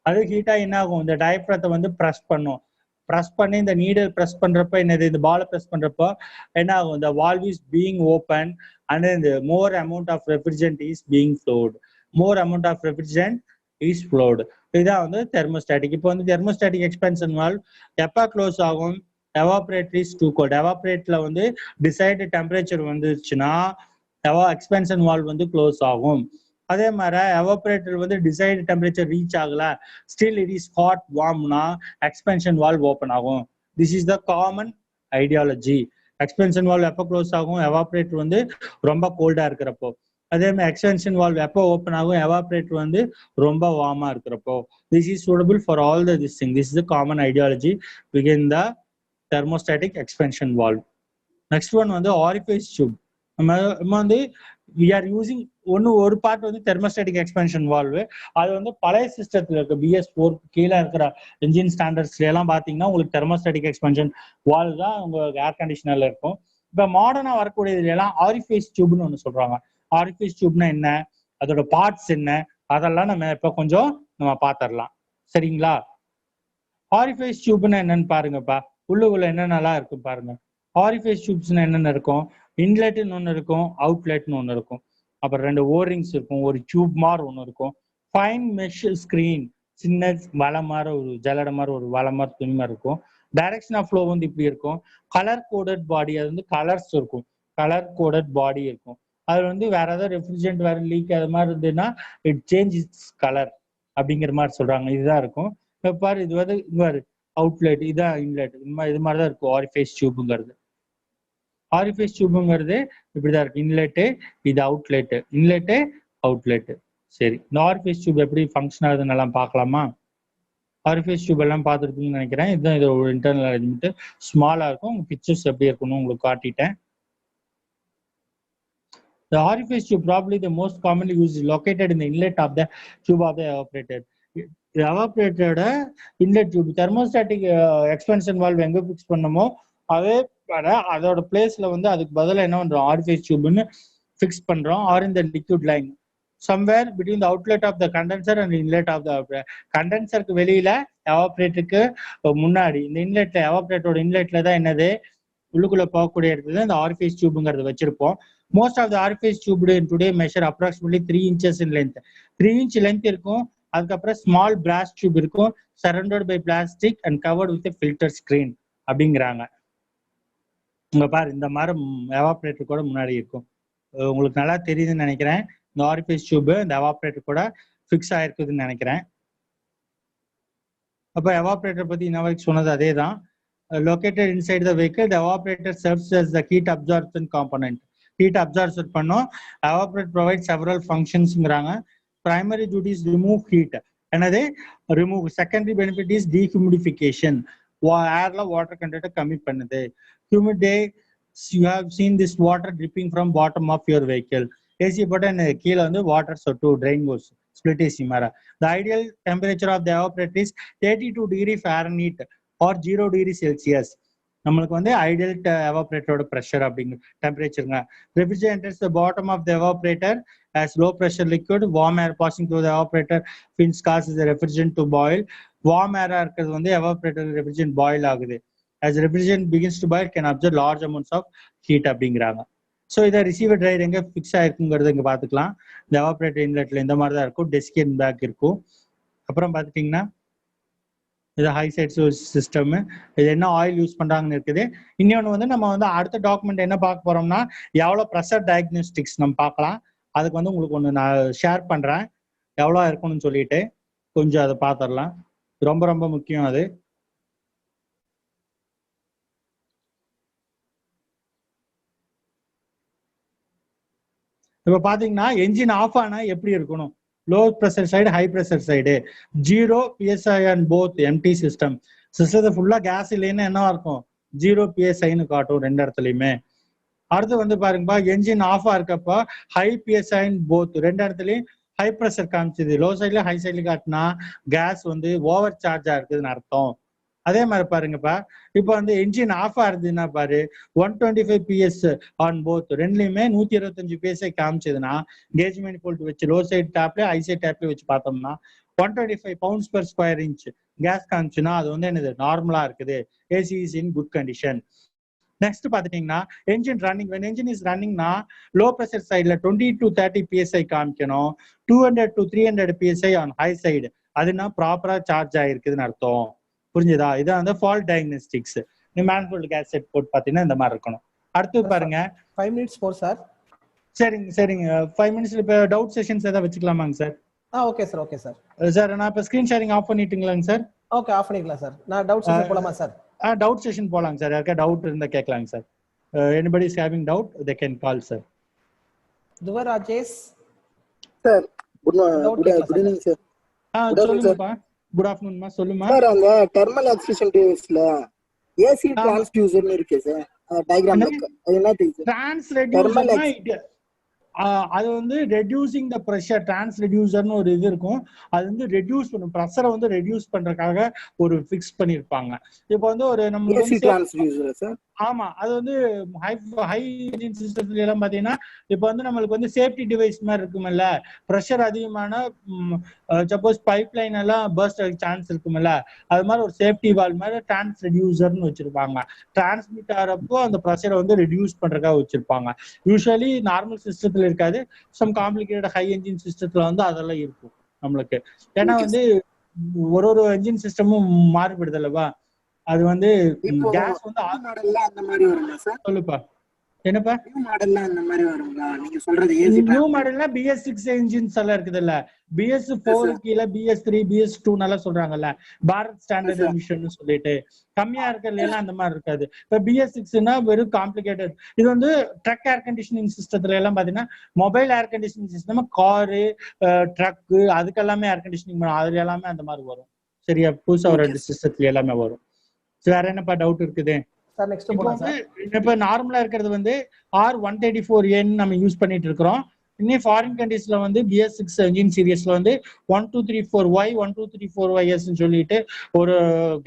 அது ஹீட்டா என்ன ஆகும், இந்த டயப்ரத்தை வந்து ப்ரெஸ் பண்ணும். ப்ரெஸ் பண்ணி இந்த நீடல் ப்ரெஸ் பண்றப்ப என்னது, இந்த பாலை ப்ரெஸ் பண்றப்போ என்ன ஆகும், இந்த valve is being open and இந்த more amount of refrigerant is being flowed. More amount of refrigerant is flowed. இதுதான் வந்து தெர்மோஸ்டாட்டிக். இப்போ வந்து தெர்மோஸ்டாட்டிக் எக்ஸ்பென்ஷன் வால்வ் எப்போ க்ளோஸ் ஆகும், எவாபரேட்டர் இஸ் டூ கோல்ட். எவாபரேட்டர்ல வந்து டிசைடு டெம்பரேச்சர் வந்துருச்சுன்னா எக்ஸ்பென்ஷன் வால்வ் வந்து க்ளோஸ் ஆகும். அதே மாதிரி எவாபரேட்டர் வந்து டிசைடு டெம்பரேச்சர் ரீச் ஆகல, ஸ்டில் இட் இஸ் ஹாட் வார்ம்னா எக்ஸ்பென்ஷன் வால்வ் ஓப்பன் ஆகும். This is the common ideology. Expansion valve எப்போ க்ளோஸ் ஆகும், எவாபரேட்டர் வந்து ரொம்ப கோல்டா இருக்கிறப்போ. அதே மாதிரி எக்ஸ்பென்ஷன் வால்வ் எப்போ ஓப்பன் ஆகும், எவாபரேட்டர் வந்து ரொம்ப வார்மா இருக்கிறப்போ. This is suitable for all the this thing. This is the common ideology begin the thermostatic expansion valve. Next one வந்து ஆரிஃபைஸ் டியூப். நம்ம வந்து we are using ஒரு பார்ட் வந்து தெர்மோஸ்டாட்டிக் எக்ஸ்பென்ஷன் வால்வு. அது வந்து பழைய சிஸ்டத்துல இருக்கு, BS4 கீழே இருக்கிற இன்ஜின் ஸ்டாண்டர்ட்ஸ்ல எல்லாம் பாத்தீங்கன்னா உங்களுக்கு தெர்மோஸ்டாட்டிக் எக்ஸ்பென்ஷன் வால்வ் தான் உங்களுக்கு ஏர் கண்டிஷனர்ல இருக்கும். இப்ப மாடர்னா வரக்கூடியதுல எல்லாம் ஆரிஃபைஸ் டியூப்னு ஒண்ணு சொல்றாங்க. ஆரிஃபைஸ் டியூப்னா என்ன, அதோட பார்ட்ஸ் என்ன, அதெல்லாம் நம்ம இப்ப கொஞ்சம் நம்ம பாத்திரலாம். சரிங்களா? ஆரிஃபைஸ் டியூப்னா என்னன்னு பாருங்கப்பா. உள்ளுக்குள்ள என்னென்னலாம் இருக்கு பாருங்க. ஆரிஃபைஸ் டியூப்ஸ்னா என்னென்ன இருக்கும், இன்லெட்னு ஒன்று இருக்கும், அவுட்லெட்னு ஒன்று இருக்கும். அப்புறம் 2 ஓரிங்ஸ் இருக்கும், ஒரு டியூப் மாதிரி ஒன்று இருக்கும். ஃபைன் மெஷ் ஸ்கிரீன், சின்ன வலை மாதிரி ஒரு ஜலடை மாதிரி ஒரு வலை மாதிரி துணி மாதிரி இருக்கும். டைரக்ஷன் ஆஃப் ஃப்ளோ வந்து இப்படி இருக்கும். கலர் கோடட் பாடி, அது வந்து கலர்ஸ் இருக்கும், கலர் கோடட் பாடி இருக்கும். அது வந்து வேற ஏதாவது ரெஃப்ரிஜரண்ட் வேற லீக் அது மாதிரி இருந்ததுன்னா இட் சேஞ்ச் இட்ஸ் கலர் அப்படிங்கிற மாதிரி சொல்றாங்க. இதுதான் இருக்கும். இப்போ பாரு, இது வந்து இவ்வாறு அவுட்லெட், இதான் இன்லெட், இது மாதிரி தான் இருக்கும் ஆரிஃபைஸ் டியூப்ங்கிறது. ஆரிஃபைஸ் டியூப்ங்கிறது இப்படிதான் இருக்கு. இன்லெட்டு, இது அவுட்லெட்டு, இன்லெட்டு அவுட்லெட்டு. சரி, இந்த ஆரிஃபைஸ் டியூப் எப்படி ஃபங்க்ஷன் ஆகுதுன்னு எல்லாம் பார்க்கலாமா? ஆரிஃபைஸ் டியூப் எல்லாம் பார்த்துருப்பீங்கன்னு நினைக்கிறேன். இதுதான் இது ஒரு இன்டர்னல் அரேஞ்ச்மெண்ட். ஸ்மாலா இருக்கும். உங்க பிக்சர்ஸ் எப்படி இருக்கணும் உங்களுக்கு காட்டிட்டேன். The orifice tube, probably the most commonly used, is located in the inlet of the tube of the evaporator. The evaporator inlet tube, thermostatic expansion valve எங்க ஃபிக்ஸ் பண்ணமோ அதே அதோட பிளேஸ்ல வந்து அதுக்கு பதிலா என்ன பண்றோம், ஆரிஃபைஸ் டியூப்னு ஃபிக்ஸ் பண்றோம். Or in the liquid line somewhere between the outlet of the condenser and inlet of the condenserக்கு வெளியில எவாபரேட்டருக்கு முன்னாடி இந்த இன்லெட்ல எவாபரேட்டரோட இன்லெட்ல தான் என்னது உள்ளுக்குள்ள போகக்கூடிய இடத்துல இந்த ஆரிஃபைஸ் டியூப்ங்கிறது வச்சிருப்போம். Most of the orifice tube in today measure approximately 3 inches in length. 3 inch length இருக்கும். அதுக்கப்புறம் small brass tube இருக்கும், surrounded by plastic and covered with a filter screen அப்படிங்கிறாங்க. உங்க பாரு, இந்த மாதிரி எவாபரேட்டர் கூட முன்னாடி இருக்கும். உங்களுக்கு நல்லா தெரியுதுன்னு நினைக்கிறேன். இந்த ஆரிஃபைஸ் டியூப் இந்த எவாபரேட்டர் கூட ஃபிக்ஸ் ஆயிருக்குதுன்னு நினைக்கிறேன். அப்ப எவாபரேட்டர் பத்தி இன்ன வரைக்கும் சொன்னது அதே தான். Located inside the vehicle, the evaporator serves as the heat absorption component. heat absorption பண்ணும். Evaporate provides several functionsங்கறாங்க. Primary duties remove heat. என்னது remove. Secondary benefit is dehumidification. airல water content கம்மி பண்ணுது. Humid day, you have seen this water dripping from bottom of your vehicle. AC button கீழ வந்து water சொட்டு drain goes. Split AC மாற. The ideal temperature of the evaporator is 32 degree Fahrenheit or 0 degree Celsius. நம்மளுக்கு வந்து ideal எவாபரேட்டரோட pressure அப்படிங்க டெம்பரேச்சருங்க. Refrigerant enters the bottom of the evaporator as low pressure liquid. Warm air passing through the evaporator fins causes the refrigerant to boil. Warm air இருக்கிறது வந்து evaporator refrigerant boil ஆகுது. As refrigerant begins to boil, can absorb large amounts of heat அப்படிங்கிறாங்க. So இதை receiver dryer எங்கே fix ஆயிருக்குங்கிறது இங்கே பார்த்துக்கலாம். இந்த evaporator இன்லெட்ல இந்த மாதிரி தான் இருக்கும். டெஸ்கின் பேக் இருக்கும். அப்புறம் பார்த்துட்டிங்கன்னா இது ஹை சைட் சிஸ்டம். இது என்ன ஆயில் யூஸ் பண்றாங்கன்னு இருக்குது. இன்னொன்று வந்து நம்ம வந்து அடுத்த டாக்குமெண்ட் என்ன பார்க்க போறோம்னா எவ்வளோ ப்ரெஷர் டயக்னோஸ்டிக்ஸ் நம்ம பார்க்கலாம். அதுக்கு வந்து உங்களுக்கு ஒன்று நான் ஷேர் பண்றேன் எவ்வளோ இருக்கணும்னு சொல்லிட்டு கொஞ்சம் அதை பார்த்துடலாம். ரொம்ப ரொம்ப முக்கியம் அது. இப்போ பார்த்தீங்கன்னா என்ஜின் ஆஃப் ஆனா எப்படி இருக்கணும்? low pressure side, high pressure side, 0 psi on both empty system. சிஸ்டத்தை ஃபுல்லா கேஸ் இல்லைன்னு என்ன இருக்கும்? 0 psi காட்டும் ரெண்டு இடத்துலயுமே. அடுத்து வந்து பாருங்கப்பா, என்ஜின் ஆஃபா இருக்கப்போ ஹை psi போத் ரெண்டு இடத்துலயும் ஹை ப்ரெஷர் காமிச்சது. லோ சைட்ல ஹை சைட்ல காட்டினா கேஸ் வந்து ஓவர் சார்ஜா இருக்குதுன்னு அர்த்தம். அதே மாதிரி பாருங்கப்பா, இப்போ வந்து என்ஜின் ஆஃப் ஆகுதுன்னா பாரு 125 PS ஆன் போத் ரெண்டுலயுமே 125 PSI காமிச்சதுன்னா கேஜ் மேனிஃபோல்ட் வச்சு லோ சைட் டேப்ல ஹை சைட் டேப்ல வச்சு பார்த்தோம்னா 125 pounds per square inch gas காமிச்சுன்னா அது வந்து என்னது நார்மலா இருக்குது. AC is in good condition. Next பாத்துட்டீங்கன்னா engine running. when engine is running னா லோ ப்ரெஷர் சைட்ல 20 to 30 PSI காமிக்கணும். 200 to 300 PSI on high side அதுனா ப்ராப்பரா சார்ஜ் ஆயிருக்குதுன்னு அர்த்தம். புரிஞ்சுதா? இதான் வந்து ஃபால்ட் டயக்னோஸ்டிக்ஸ். நீ மேனிஃபோல்ட் கேஸ் செட் போட்டு பாத்தீங்கன்னா இந்த மாதிரி இருக்கணும். அடுத்து பாருங்க 5 minutes போர் சார். சரிங்க 5 மினிட்ஸ்ல இப்ப டவுட் செஷன்ஸ் ஏதாவது வச்சுக்கலாமாங்க சார்? Okay sir. Okay sir. Sir நான் இப்ப ஸ்கிரீன் ஷேரிங் ஆஃப் பண்ணிட்டுங்களாங்க சார்? ஓகே, ஆஃப் பண்ணிக்கலாம் சார். நான் டவுட் செஷன் போலாமா சார்? டவுட் செஷன் போலாங்க சார். யாருக்கா டவுட் இருந்தா கேட்கலாங்க sir. anybody is having doubt they can call sir. துவர் Rajesh sir good evening sir. சொல்லுங்கப்பா. குட் ஆஃப்டர்நூன் மா, சொல்லுமா சார். அந்த தெர்மல் எக்ஸ்பிரஷன் டிவைஸ்ல ஏசி டிரான்ஸ்டியூசர்னு இருக்கு சார். டயகிராம்ல அது என்ன தெரியுது? டிரான்ஸ்ரெடியூசர் அது வந்து ரெடியூசிங் த ப்ரெஷர். டிரான்ஸ்ரெடியூசர்னு ஒரு இது இருக்கும். அது வந்து ரெடியூஸ் பண்ணும், ப்ரெஷரை வந்து ரெடியூஸ் பண்றதுக்காக ஒரு ஃபிக்ஸ் பண்ணிருப்பாங்க. இப்போ வந்து ஒரு நம்ம ஆமா அது வந்து ஹை இன்ஜின் சிஸ்டத்துல எல்லாம் பாத்தீங்கன்னா இப்போ வந்து நம்மளுக்கு வந்து சேஃப்டி டிவைஸ் மாதிரி இருக்குமில்ல, ப்ரெஷர் அதிகமான சப்போஸ் பைப் லைன் எல்லாம் பர்ஸ்ட் ஆக சான்ஸ் இருக்குமில்ல, அது மாதிரி ஒரு சேஃப்டி வால்வ் மாதிரி டிரான்ஸ்ரெடியூசர்னு வச்சிருப்பாங்க. டிரான்ஸ்மிட் ஆகிறப்போ அந்த ப்ரெஷரை வந்து ரெடியூஸ் பண்றதுக்காக வச்சிருப்பாங்க. யூஸ்வலி நார்மல் சிஸ்டத்துல இருக்காது. சம் காம்ப்ளிகேட்டட் ஹை என்ஜின் சிஸ்டத்துல வந்து அதெல்லாம் இருக்கும் நம்மளுக்கு. ஏன்னா வந்து ஒரு என்ஜின் சிஸ்டமும் மாறுபடுது அல்லவா. அது வந்து கேஸ் வந்து அந்த மாதிரி வருமா சார்? சொல்லுப்பா. என்னப்பா நியூ மாடல்ல அந்த மாதிரி வருங்களா நீங்க சொல்றது? ஏசி நியூ மாடல்னா BS6 என்ஜின்ஸ் எல்லாம் இருக்குதுல்ல, BS4 கீழ BS3 BS2 நல்லா சொல்றாங்கல்ல, பாரத் ஸ்டாண்டர்ட் எமிஷன் சொல்லிட்டு கம்மியா இருக்கிறதுல எல்லாம் அந்த மாதிரி இருக்காது. இப்ப BS6னா வெறும் காம்ப்ளிகேட்டட். இது வந்து ட்ரக் ஏர் கண்டிஷனிங் சிஸ்டத்துல எல்லாம் பாத்தீங்கன்னா mobile air conditioning system, car truck அதுக்கெல்லாமே ஏர் கண்டிஷனிங் அதுல எல்லாமே அந்த மாதிரி வரும். சரியா? புதுசா ஒரு சிஸ்டத்துல எல்லாமே வரும். வேற என்னப்பா டவுட் இருக்குது? இப்ப நார்மலா இருக்கிறது வந்து R134A நம்ம யூஸ் பண்ணிட்டு இருக்கிறோம். இன்னும் ஃபாரின் கண்ட்ரீஸ்ல வந்து BS6 என்ஜின் சீரியஸ்ல வந்து 1234Y 1234YS சொல்லிட்டு ஒரு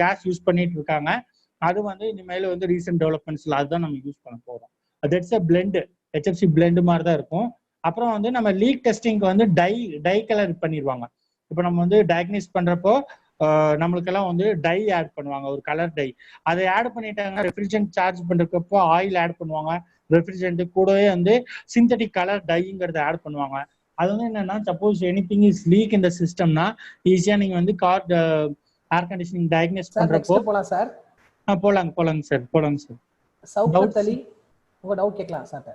கேஸ் யூஸ் பண்ணிட்டு இருக்காங்க. அது வந்து இனிமேல வந்து ரீசெண்ட் டெவலப்மெண்ட்ஸ்ல அதுதான் நம்ம யூஸ் பண்ண போறோம். That's a blend, HFC blend மாதிரி தான் இருக்கும். அப்புறம் வந்து நம்ம லீக் டெஸ்டிங்க்கு வந்து டை கலர் பண்ணிடுவாங்க. இப்போ நம்ம வந்து டயக்னைஸ் பண்றப்போ நம்மளுக்கெல்லாம் வந்து டை ஆட் பண்ணுவாங்க, ஒரு கலர் டை. அதை ஆட் பண்ணிட்டாங்கன்னா ரெஃப்ரிஜரண்ட் சார்ஜ் பண்றப்போ ஆயில் ஆட் பண்ணுவாங்க. ரெஃப்ரிஜரண்ட் கூடவே வந்து சிந்தட்டிக் கலர் டைங்கிறத ஆட் பண்ணுவாங்க. அது வந்து என்னன்னா சப்போஸ் எனிதிங் இஸ் லீக் இந்த சிஸ்டம்னா ஈஸியா நீங்க வந்து கார் ஏர் கண்டிஷனிங் டயக்னைஸ் பண்றப்போ போலாம் சார். போலாங்க சார். சௌகத் அலி உங்க டவுட் கேட்கலாம் சார்.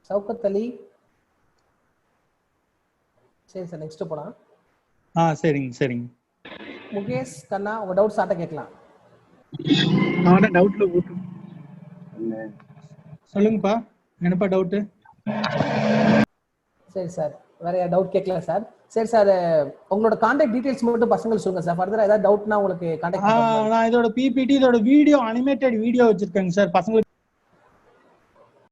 சௌகத் அலி சரி சார், நெக்ஸ்ட் போலாம். சரிங்க. முகேஷ் கண்ணா உங்க டவுட் சாட்ட கேட்கலாம். டவுட்ல போட்டு சொல்லுங்கப்பா. என்னப்பா டவுட்? சரி சார், வேற டவுட் கேட்கலாம் சார். சரி சார், உங்களோட கான்டாக்ட் டீடைல்ஸ் மட்டும் பசங்களுக்கு சொல்லுங்க சார். ஃபர்தரா ஏதாவது டவுட்னா உங்களுக்கு கான்டாக்ட் நான் இதோட பிபிடி, இதோட வீடியோ, அனிமேட்டட் வீடியோ வச்சிருக்கேங்க சார். பசங்களுக்கு